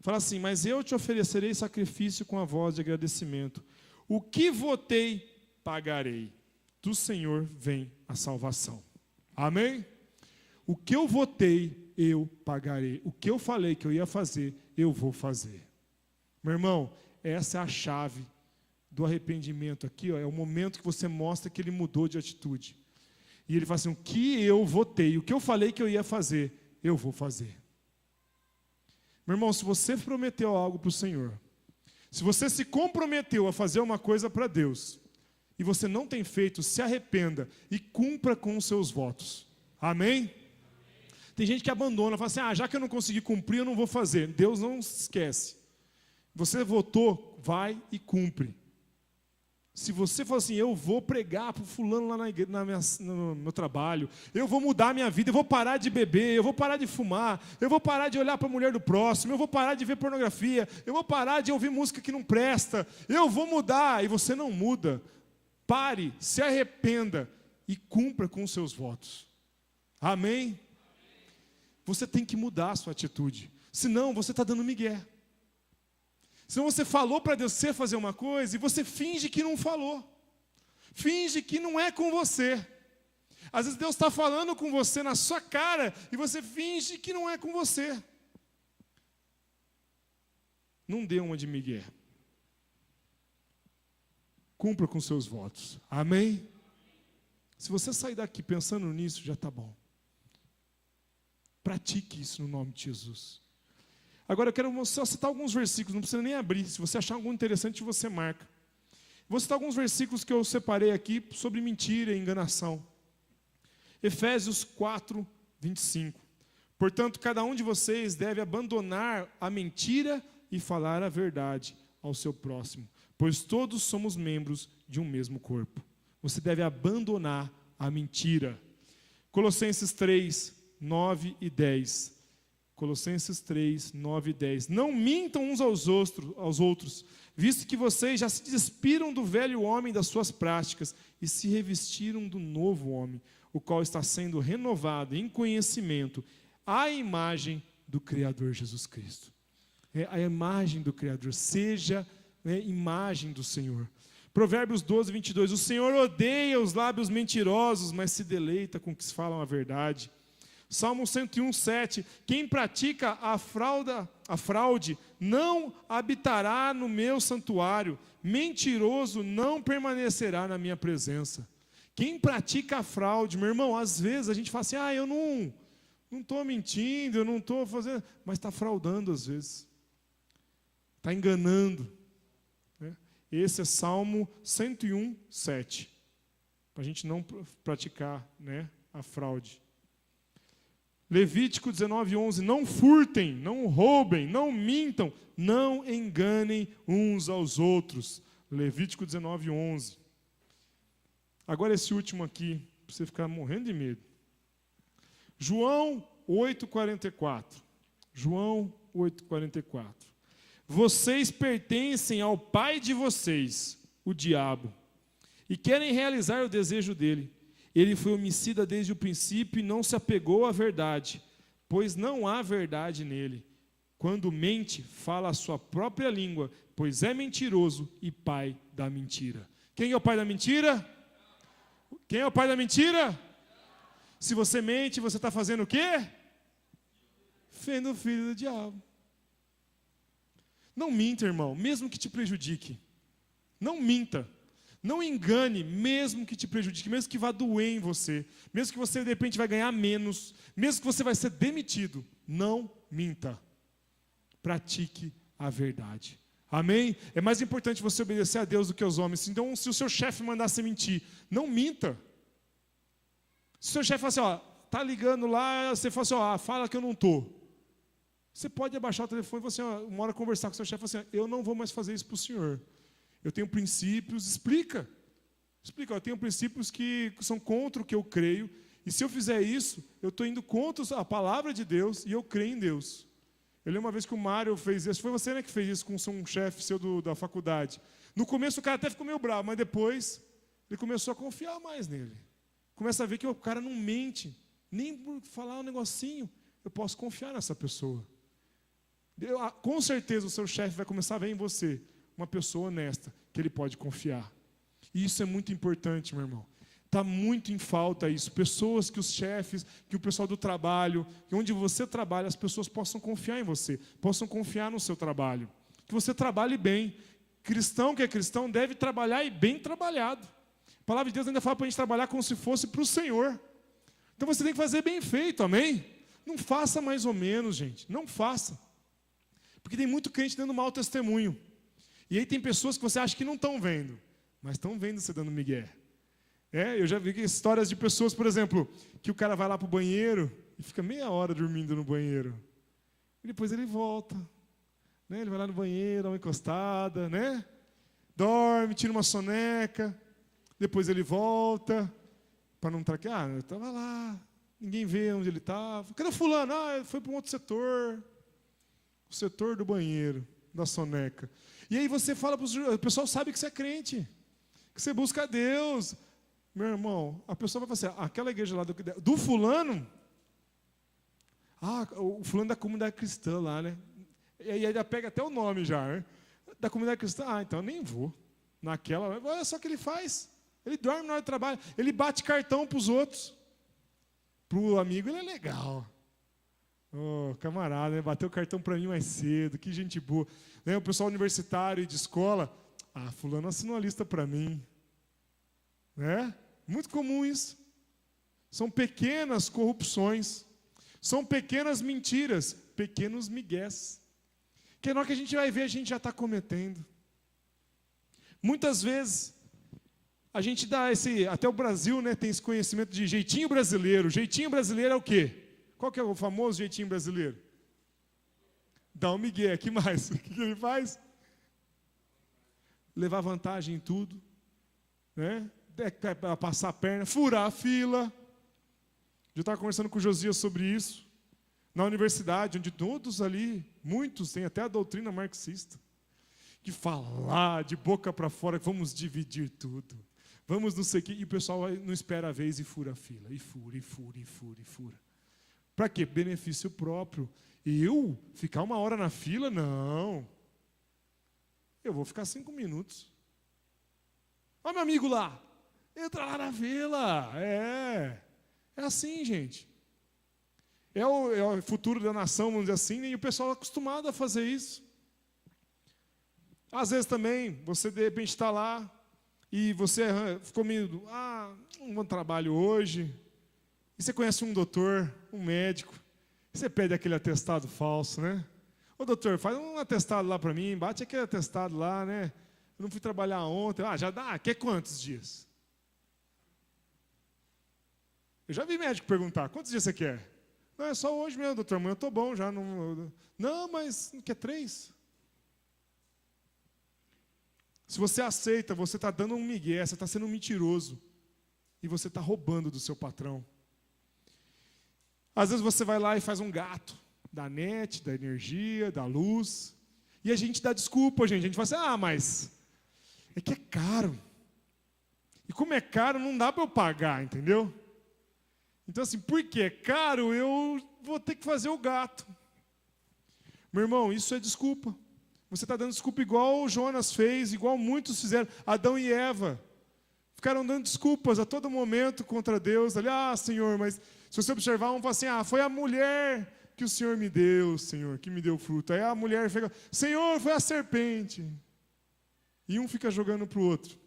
Fala assim, mas eu te oferecerei sacrifício com a voz de agradecimento. O que votei, pagarei. Do Senhor vem a salvação. Amém? O que eu votei, eu pagarei. O que eu falei que eu ia fazer, eu vou fazer. Meu irmão, essa é a chave do arrependimento aqui, é o momento que você mostra que ele mudou de atitude. E ele fala assim, o que eu votei, o que eu falei que eu ia fazer, eu vou fazer. Meu irmão, se você prometeu algo para o Senhor, se você se comprometeu a fazer uma coisa para Deus, e você não tem feito, se arrependa e cumpra com os seus votos. Amém? Tem gente que abandona, fala assim, já que eu não consegui cumprir, eu não vou fazer. Deus não se esquece. Você votou, vai e cumpre. Se você for assim, eu vou pregar para o fulano lá no meu trabalho, eu vou mudar a minha vida, eu vou parar de beber, eu vou parar de fumar, eu vou parar de olhar para a mulher do próximo, eu vou parar de ver pornografia, eu vou parar de ouvir música que não presta, eu vou mudar, e você não muda. Pare, se arrependa e cumpra com os seus votos. Amém? Você tem que mudar a sua atitude, senão você está dando migué. Senão você falou para Deus você fazer uma coisa e você finge que não falou. Finge que não é com você. Às vezes Deus está falando com você na sua cara e você finge que não é com você. Não dê uma de migué. Cumpra com seus votos. Amém? Se você sair daqui pensando nisso, já está bom. Pratique isso no nome de Jesus. Agora eu quero só citar alguns versículos, não precisa nem abrir. Se você achar algum interessante, você marca. Vou citar alguns versículos que eu separei aqui sobre mentira e enganação. Efésios 4, 25. Portanto, cada um de vocês deve abandonar a mentira e falar a verdade ao seu próximo, pois todos somos membros de um mesmo corpo. Você deve abandonar a mentira. Colossenses 3, 9 e 10. Colossenses 3, 9 e 10. Não mintam uns aos outros, visto que vocês já se despiram do velho homem das suas práticas e se revestiram do novo homem, o qual está sendo renovado em conhecimento à imagem do Criador Jesus Cristo. A imagem do Criador, seja imagem do Senhor. Provérbios 12, 22. O Senhor odeia os lábios mentirosos, mas se deleita com que se falam a verdade. Salmo 101, 7. Quem pratica a fraude não habitará no meu santuário. Mentiroso não permanecerá na minha presença. Quem pratica a fraude, meu irmão, às vezes a gente fala assim, eu não estou mentindo, eu não estou fazendo, mas está fraudando às vezes. Está enganando. Esse é Salmo 101, 7. Para a gente não praticar a fraude. Levítico 19, 11. Não furtem, não roubem, não mintam, não enganem uns aos outros. Levítico 19, 11. Agora esse último aqui, para você ficar morrendo de medo. João 8, 44. João 8, 44. Vocês pertencem ao pai de vocês, o diabo, e querem realizar o desejo dele. Ele foi homicida desde o princípio e não se apegou à verdade, pois não há verdade nele. Quando mente, fala a sua própria língua, pois é mentiroso e pai da mentira. Quem é o pai da mentira? Quem é o pai da mentira? Se você mente, você está fazendo o quê? Sendo filho do diabo. Não minta, irmão, mesmo que te prejudique. Não minta. Não engane, mesmo que te prejudique, mesmo que vá doer em você, mesmo que você de repente vai ganhar menos, mesmo que você vai ser demitido. Não minta. Pratique a verdade. Amém? É mais importante você obedecer a Deus do que aos homens. Então, se o seu chefe mandar você mentir, não minta. Se o seu chefe falar assim, tá ligando lá, você fala assim, fala que eu não estou. Você pode abaixar o telefone e falar assim, uma hora conversar com o seu chefe e falar assim, eu não vou mais fazer isso para o senhor. Eu tenho princípios, explica, eu tenho princípios que são contra o que eu creio, e se eu fizer isso, eu estou indo contra a palavra de Deus, e eu creio em Deus. Eu lembro uma vez que o Mário fez isso, foi você que fez isso com um chefe seu da faculdade. No começo o cara até ficou meio bravo, mas depois ele começou a confiar mais nele. Começa a ver que o cara não mente, nem por falar um negocinho, eu posso confiar nessa pessoa. Com certeza o seu chefe vai começar a ver em você uma pessoa honesta, que ele pode confiar. E isso é muito importante, meu irmão. Está muito em falta isso. Pessoas que os chefes, que o pessoal do trabalho, que onde você trabalha, as pessoas possam confiar em você, possam confiar no seu trabalho. Que você trabalhe bem. Cristão que é cristão deve trabalhar e bem trabalhado. A palavra de Deus ainda fala para a gente trabalhar como se fosse para o Senhor. Então você tem que fazer bem feito, amém? Não faça mais ou menos, gente. Não faça. Porque tem muito crente dando mau testemunho. E aí tem pessoas que você acha que não estão vendo, mas estão vendo você dando migué. Eu já vi histórias de pessoas, por exemplo, que o cara vai lá para o banheiro e fica meia hora dormindo no banheiro. E depois ele volta. Ele vai lá no banheiro, dá uma encostada, dorme, tira uma soneca. Depois ele volta, para não traquear. Eu estava lá, ninguém vê onde ele estava. Cadê o fulano? Ele foi para um outro setor. O setor do banheiro, da soneca. E aí você fala para o pessoal sabe que você é crente, que você busca a Deus. Meu irmão, a pessoa vai falar assim, aquela igreja lá do fulano, o fulano da comunidade cristã lá, E aí já pega até o nome já, Da comunidade cristã, então eu nem vou. Olha só o que ele faz. Ele dorme na hora do trabalho, ele bate cartão para os outros. Pro amigo ele é legal. Oh, camarada, né? Bateu o cartão para mim mais cedo, que gente boa. Né? O pessoal universitário e de escola, fulano assinou a lista para mim. Né? Muito comum isso. São pequenas corrupções, são pequenas mentiras, pequenos migués. Que na hora que a gente vai ver, a gente já está cometendo. Muitas vezes, a gente dá até o Brasil, né, tem esse conhecimento de jeitinho brasileiro. Jeitinho brasileiro é o quê? Qual que é o famoso jeitinho brasileiro? Dá um migué, que mais? O que ele faz? Levar vantagem em tudo, né? Passar a perna, furar a fila. Eu estava conversando com o Josias sobre isso, na universidade, onde todos ali, muitos têm até a doutrina marxista, de falar de boca para fora, vamos dividir tudo, vamos não sei o quê, e o pessoal não espera a vez e fura a fila, e fura, e fura, e fura, e fura. Para quê? Benefício próprio. Eu ficar 1 hora na fila? Não. Eu vou ficar 5 minutos. Olha meu amigo lá, entra lá na fila, é assim, gente. É o futuro da nação, vamos dizer assim, e o pessoal é acostumado a fazer isso. Às vezes também, você de repente está lá, e você ficou meio, não vou trabalho hoje, e você conhece um doutor, um médico, e você pede aquele atestado falso, né? Ô doutor, faz um atestado lá para mim, bate aquele atestado lá, né? Eu não fui trabalhar ontem, já dá, quer quantos dias? Eu já vi médico perguntar, quantos dias você quer? Não, é só hoje mesmo, doutor, amanhã eu estou bom já. Não, mas não quer 3? Se você aceita, você está dando um migué, você está sendo um mentiroso. E você está roubando do seu patrão. Às vezes você vai lá e faz um gato da net, da energia, da luz. E a gente dá desculpa, gente. A gente fala assim, mas é que é caro. E como é caro, não dá para eu pagar, entendeu? Então, assim, porque é caro, eu vou ter que fazer o gato. Meu irmão, isso é desculpa. Você está dando desculpa igual o Jonas fez, igual muitos fizeram, Adão e Eva. Ficaram dando desculpas a todo momento contra Deus. Ali, Senhor, mas se você observar, vão falar assim, foi a mulher que o Senhor me deu, Senhor, que me deu fruto. Aí a mulher fica, Senhor, foi a serpente. E um fica jogando para o outro.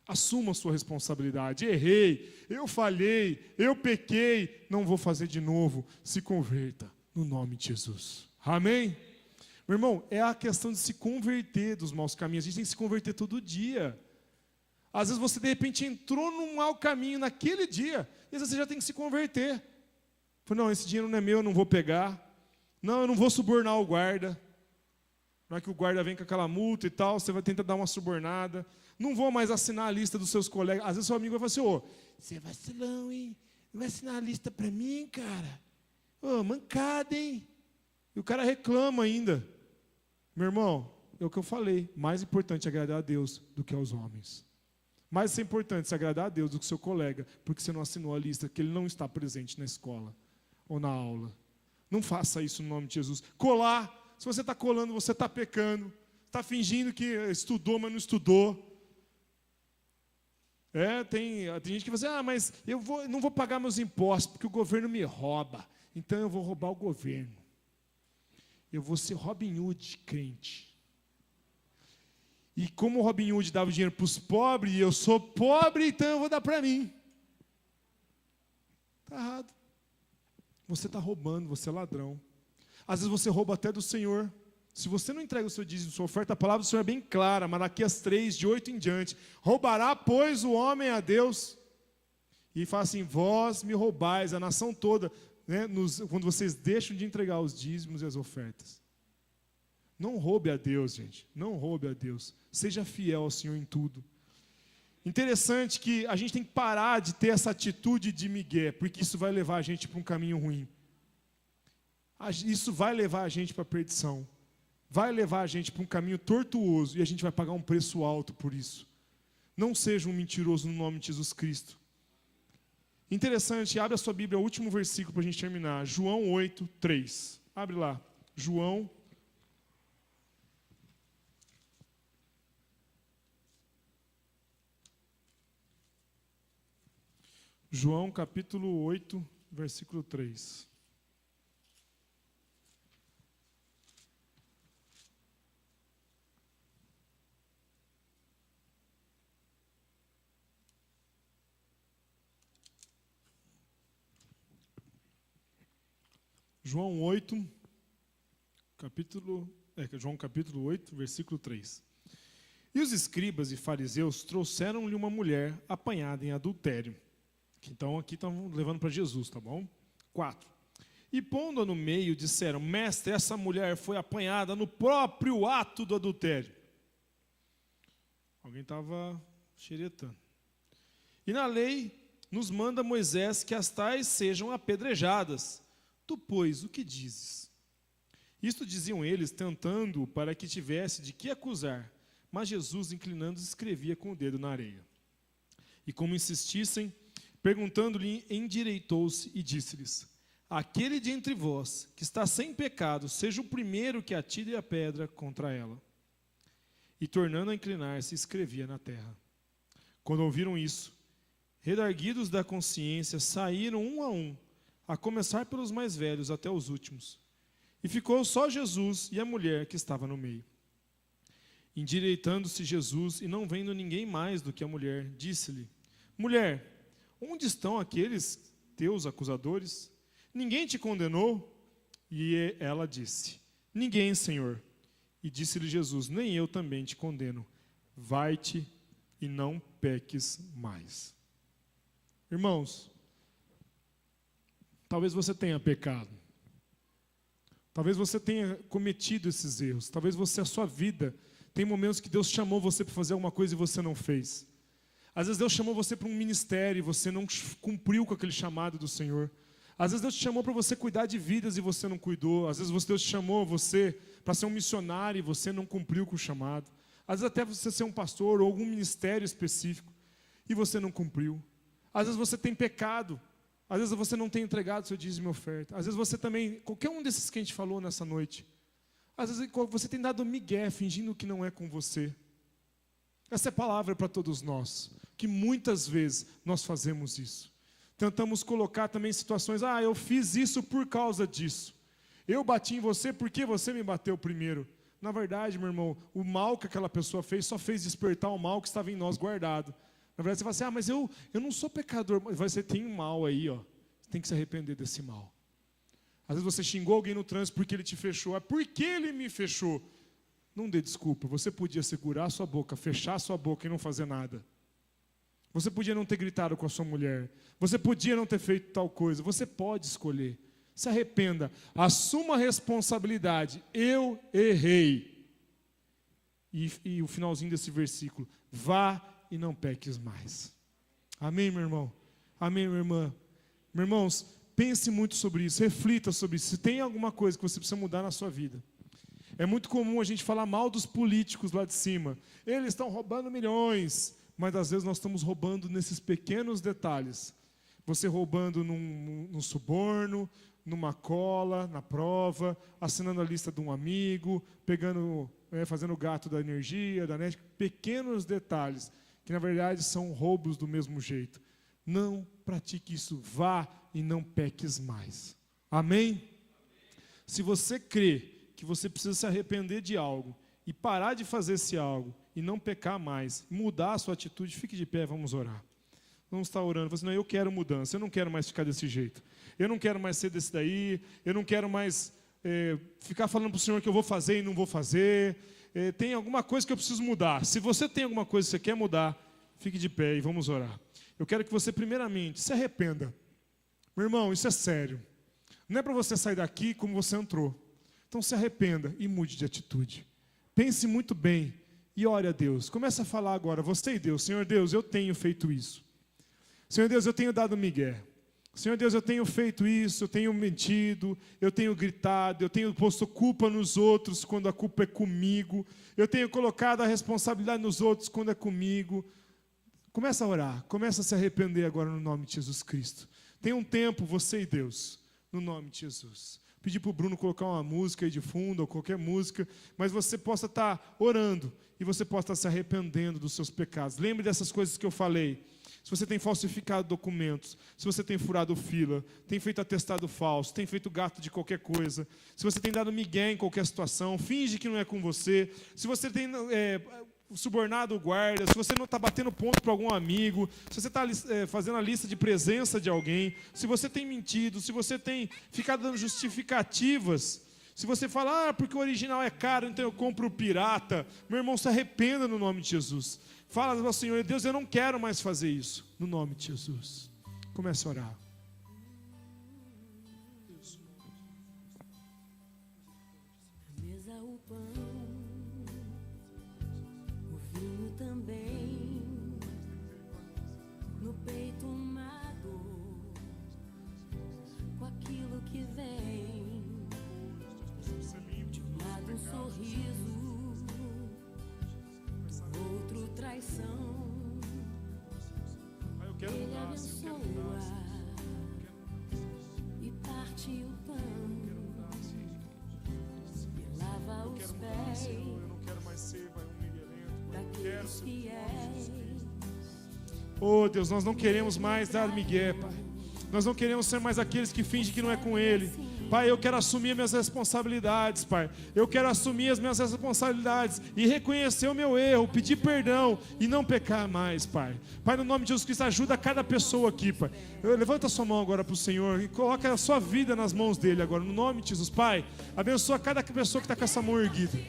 Assuma a sua responsabilidade. Errei, eu falhei, eu pequei, não vou fazer de novo. Se converta no nome de Jesus. Amém? Meu irmão, é a questão de se converter dos maus caminhos. A gente tem que se converter todo dia. Às vezes você de repente entrou num mau caminho naquele dia, e às vezes você já tem que se converter. Não, esse dinheiro não é meu, eu não vou pegar. Não, eu não vou subornar o guarda. Não é que o guarda vem com aquela multa e tal, você vai tentar dar uma subornada. Não vou mais assinar a lista dos seus colegas. Às vezes seu amigo vai falar assim, você é vacilão, hein? Não vai assinar a lista para mim, cara? Mancada, hein? E o cara reclama ainda. Meu irmão, é o que eu falei. Mais importante é agradar a Deus do que aos homens. Mais é importante se agradar a Deus do que seu colega, porque você não assinou a lista, que ele não está presente na escola ou na aula. Não faça isso no nome de Jesus. Colar. Se você está colando, você está pecando. Está fingindo que estudou, mas não estudou. Tem gente que fala assim, mas eu não vou pagar meus impostos, porque o governo me rouba. Então eu vou roubar o governo. Eu vou ser Robin Hood crente. E como o Robin Hood dava dinheiro para os pobres, e eu sou pobre, então eu vou dar para mim. Está errado. Você está roubando, você é ladrão. Às vezes você rouba até do Senhor. Se você não entrega o seu dízimo, sua oferta, a palavra do Senhor é bem clara, Malaquias 3, de 8 em diante. Roubará, pois, o homem a Deus. E fala assim, vós me roubais, a nação toda, né, quando vocês deixam de entregar os dízimos e as ofertas. Não roube a Deus, gente. Não roube a Deus. Seja fiel ao Senhor em tudo. Interessante que a gente tem que parar de ter essa atitude de migué, porque isso vai levar a gente para um caminho ruim. Isso vai levar a gente para a perdição. Vai levar a gente para um caminho tortuoso e a gente vai pagar um preço alto por isso. Não seja um mentiroso no nome de Jesus Cristo. Interessante, abre a sua Bíblia, o último versículo para a gente terminar. João 8, 3. Abre lá. João capítulo 8, versículo 3. João 8, João capítulo 8, versículo 3. E os escribas e fariseus trouxeram-lhe uma mulher apanhada em adultério. Então aqui estão levando para Jesus, tá bom? 4. E pondo-a no meio, disseram: Mestre, essa mulher foi apanhada no próprio ato do adultério. Alguém estava xeretando. E na lei nos manda Moisés que as tais sejam apedrejadas. Tu, pois, o que dizes? Isto diziam eles, tentando-o para que tivesse de que acusar. Mas Jesus, inclinando-se, escrevia com o dedo na areia. E como insistissem, perguntando-lhe, endireitou-se e disse-lhes: Aquele de entre vós que está sem pecado, seja o primeiro que atire a pedra contra ela. E tornando a inclinar-se, escrevia na terra. Quando ouviram isso, redarguidos da consciência, saíram um, a começar pelos mais velhos até os últimos. E ficou só Jesus e a mulher que estava no meio. Endireitando-se Jesus, e não vendo ninguém mais do que a mulher, disse-lhe: Mulher, onde estão aqueles teus acusadores? Ninguém te condenou? E ela disse: Ninguém, Senhor. E disse-lhe Jesus: Nem eu também te condeno. Vai-te e não peques mais. Irmãos, talvez você tenha pecado. Talvez você tenha cometido esses erros. Talvez a sua vida, tem momentos que Deus chamou você para fazer alguma coisa e você não fez. Às vezes Deus chamou você para um ministério e você não cumpriu com aquele chamado do Senhor. Às vezes Deus te chamou para você cuidar de vidas e você não cuidou. Às vezes Deus te chamou você para ser um missionário e você não cumpriu com o chamado. Às vezes até você ser um pastor ou algum ministério específico e você não cumpriu. Às vezes você tem pecado. Às vezes você não tem entregado seu dízimo e oferta. Às vezes você também, qualquer um desses que a gente falou nessa noite, às vezes você tem dado migué, fingindo que não é com você. Essa é a palavra para todos nós, que muitas vezes nós fazemos isso. Tentamos colocar também situações: eu fiz isso por causa disso. Eu bati em você porque você me bateu primeiro. Na verdade, meu irmão, o mal que aquela pessoa fez só fez despertar o mal que estava em nós guardado. Na verdade, você fala assim: mas eu não sou pecador. Mas você tem um mal aí, ó. Você tem que se arrepender desse mal. Às vezes você xingou alguém no trânsito porque ele te fechou. Por que ele me fechou? Não dê desculpa. Você podia segurar a sua boca, fechar a sua boca e não fazer nada. Você podia não ter gritado com a sua mulher. Você podia não ter feito tal coisa. Você pode escolher. Se arrependa. Assuma a responsabilidade. Eu errei. E o finalzinho desse versículo: vá e não peques mais. Amém, meu irmão? Amém, minha irmã? Meus irmãos, pense muito sobre isso, reflita sobre isso. Se tem alguma coisa que você precisa mudar na sua vida. É muito comum a gente falar mal dos políticos lá de cima. Eles estão roubando milhões, mas às vezes nós estamos roubando nesses pequenos detalhes. Você roubando num suborno, numa cola, na prova, assinando a lista de um amigo, fazendo o gato da energia, da net, pequenos detalhes, que na verdade são roubos do mesmo jeito. Não pratique isso, vá e não peques mais. Amém? Se você crê que você precisa se arrepender de algo e parar de fazer esse algo e não pecar mais, mudar a sua atitude, fique de pé, vamos orar. Vamos estar orando. Você, não, eu quero mudança, eu não quero mais ficar desse jeito. Eu não quero mais ser desse daí, eu não quero mais ficar falando para o Senhor que eu vou fazer e não vou fazer. Tem alguma coisa que eu preciso mudar. Se você tem alguma coisa que você quer mudar, fique de pé e vamos orar. Eu quero que você primeiramente se arrependa. Meu irmão, isso é sério. Não é para você sair daqui como você entrou. Então se arrependa e mude de atitude. Pense muito bem e ore a Deus. Comece a falar agora, você e Deus: Senhor Deus, eu tenho feito isso. Senhor Deus, eu tenho dado migué. Senhor Deus, eu tenho feito isso, eu tenho mentido, eu tenho gritado, eu tenho posto culpa nos outros quando a culpa é comigo. Eu tenho colocado a responsabilidade nos outros quando é comigo. Começa a orar, começa a se arrepender agora no nome de Jesus Cristo. Tem um tempo, você e Deus, no nome de Jesus. Pedir para o Bruno colocar uma música aí de fundo, ou qualquer música, mas você possa estar orando e você possa estar se arrependendo dos seus pecados. Lembre dessas coisas que eu falei. Se você tem falsificado documentos, se você tem furado fila, tem feito atestado falso, tem feito gato de qualquer coisa, se você tem dado migué em qualquer situação, finge que não é com você, se você tem subornado o guarda, se você não está batendo ponto para algum amigo, se você está fazendo a lista de presença de alguém, se você tem mentido, se você tem ficado dando justificativas, se você fala, porque o original é caro, então eu compro o pirata, meu irmão, se arrependa no nome de Jesus. Fala ao Senhor, Deus, eu não quero mais fazer isso, no nome de Jesus. Comece a orar. Na mesa o pão, o vinho também, no peito uma dor, com aquilo que vem, de um lado um sorriso, do outro traição. Ele abençoa e parte o pão e lava os pés daqueles fiéis. Oh Deus, nós não queremos mais dar migué, Pai. Nós não queremos ser mais aqueles que fingem que não é com Ele. Pai, eu quero assumir minhas responsabilidades, Pai. Eu quero assumir as minhas responsabilidades e reconhecer o meu erro, pedir perdão e não pecar mais, Pai. Pai, no nome de Jesus Cristo, ajuda cada pessoa aqui, Pai. Levanta a sua mão agora para o Senhor e coloca a sua vida nas mãos dEle agora, no nome de Jesus. Pai, abençoa cada pessoa que está com essa mão erguida.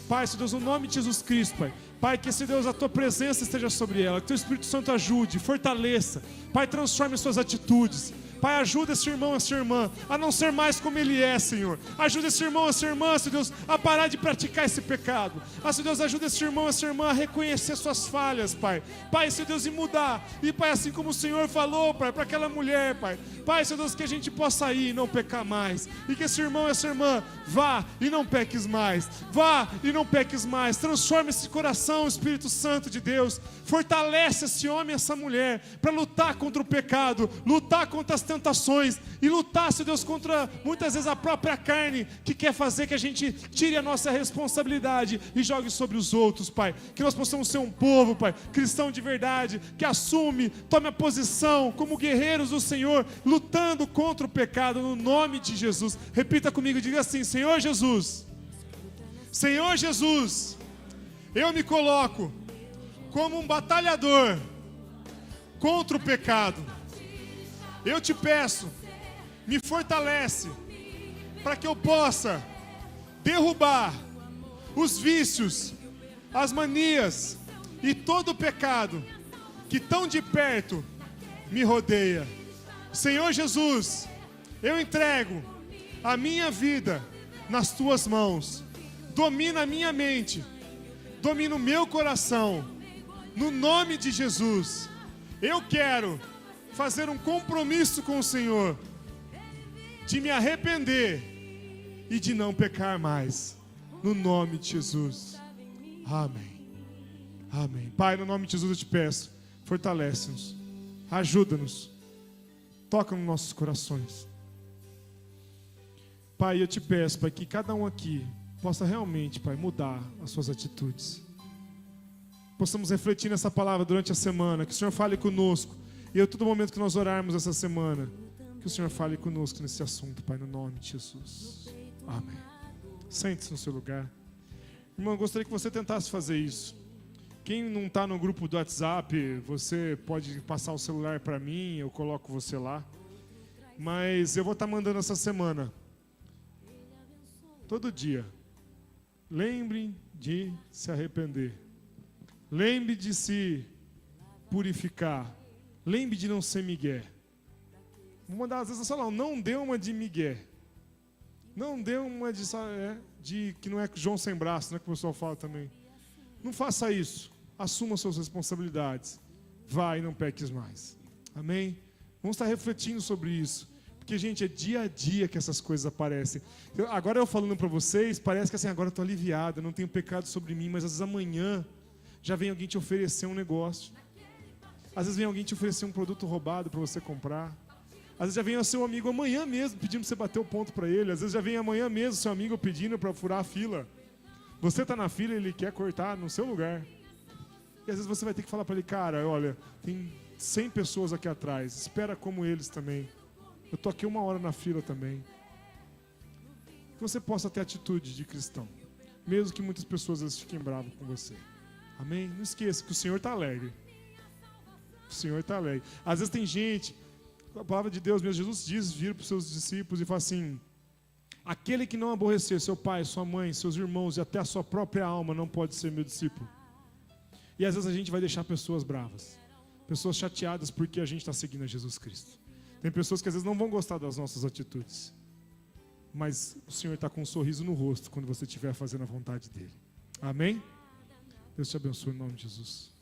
Pai, Senhor Deus, no nome de Jesus Cristo, Pai. Pai, que esse Deus, a Tua presença esteja sobre ela, que Teu Espírito Santo ajude, fortaleça. Pai, transforme suas atitudes. Pai, ajuda esse irmão, essa irmã a não ser mais como ele é, Senhor. Ajuda esse irmão, essa irmã, Senhor Deus, a parar de praticar esse pecado. Senhor Deus, ajuda esse irmão, essa irmã a reconhecer suas falhas, Pai. Pai, Senhor Deus, e mudar. E, Pai, assim como o Senhor falou, Pai, para aquela mulher, Pai. Pai, Senhor Deus, que a gente possa ir e não pecar mais. E que esse irmão, essa irmã, vá e não peques mais. Vá e não peques mais. Transforma esse coração, Espírito Santo de Deus. Fortalece esse homem e essa mulher para lutar contra o pecado, lutar contra as tentações e lutar, Senhor Deus, contra muitas vezes a própria carne que quer fazer que a gente tire a nossa responsabilidade e jogue sobre os outros, Pai. Que nós possamos ser um povo, Pai, cristão de verdade, que assume, tome a posição como guerreiros do Senhor, lutando contra o pecado no nome de Jesus. Repita comigo, diga assim: Senhor Jesus, Senhor Jesus, eu me coloco como um batalhador contra o pecado. Eu te peço, me fortalece para que eu possa derrubar os vícios, as manias e todo o pecado que tão de perto me rodeia. Senhor Jesus, eu entrego a minha vida nas tuas mãos. Domina a minha mente, domina o meu coração. No nome de Jesus, eu quero fazer um compromisso com o Senhor, de me arrepender e de não pecar mais, no nome de Jesus, amém, amém. Pai, no nome de Jesus eu te peço, fortalece-nos, ajuda-nos, toca nos nossos corações. Pai, eu te peço, Pai, que cada um aqui possa realmente, Pai, mudar as suas atitudes, possamos refletir nessa palavra durante a semana, que o Senhor fale conosco. E a todo momento que nós orarmos essa semana, que o Senhor fale conosco nesse assunto, Pai, no nome de Jesus. Amém. Sente-se no seu lugar. Irmão, eu gostaria que você tentasse fazer isso. Quem não está no grupo do WhatsApp, você pode passar o celular para mim, eu coloco você lá. Mas eu vou estar mandando essa semana, todo dia. Lembre de se arrepender. Lembre de se purificar. Lembre de não ser migué. Vou mandar às vezes no celular, não dê uma de migué. Não dê uma de que não é João sem braço, né, que o pessoal fala também. Não faça isso. Assuma suas responsabilidades. Vá e não peques mais. Amém? Vamos estar refletindo sobre isso. Porque, gente, é dia a dia que essas coisas aparecem. Agora eu falando para vocês, parece que assim, agora eu estou aliviado, eu não tenho pecado sobre mim, mas às vezes amanhã já vem alguém te oferecer um negócio. Às vezes vem alguém te oferecer um produto roubado para você comprar. Às vezes já vem o seu amigo amanhã mesmo pedindo para você bater o ponto para ele. Às vezes já vem amanhã mesmo o seu amigo pedindo para furar a fila. Você está na fila e ele quer cortar no seu lugar. E às vezes você vai ter que falar para ele, cara, olha, tem 100 pessoas aqui atrás. Espera como eles também. Eu estou aqui 1 hora na fila também. Que você possa ter atitude de cristão. Mesmo que muitas pessoas às vezes fiquem bravas com você. Amém? Não esqueça que o Senhor está alegre. O Senhor está alegre. Às vezes tem gente, a palavra de Deus mesmo, Jesus diz, vira para os seus discípulos e fala assim: aquele que não aborrecer seu pai, sua mãe, seus irmãos e até a sua própria alma não pode ser meu discípulo. E às vezes a gente vai deixar pessoas bravas, pessoas chateadas porque a gente está seguindo a Jesus Cristo. Tem pessoas que às vezes não vão gostar das nossas atitudes, mas o Senhor está com um sorriso no rosto quando você estiver fazendo a vontade dEle. Amém? Deus te abençoe em nome de Jesus.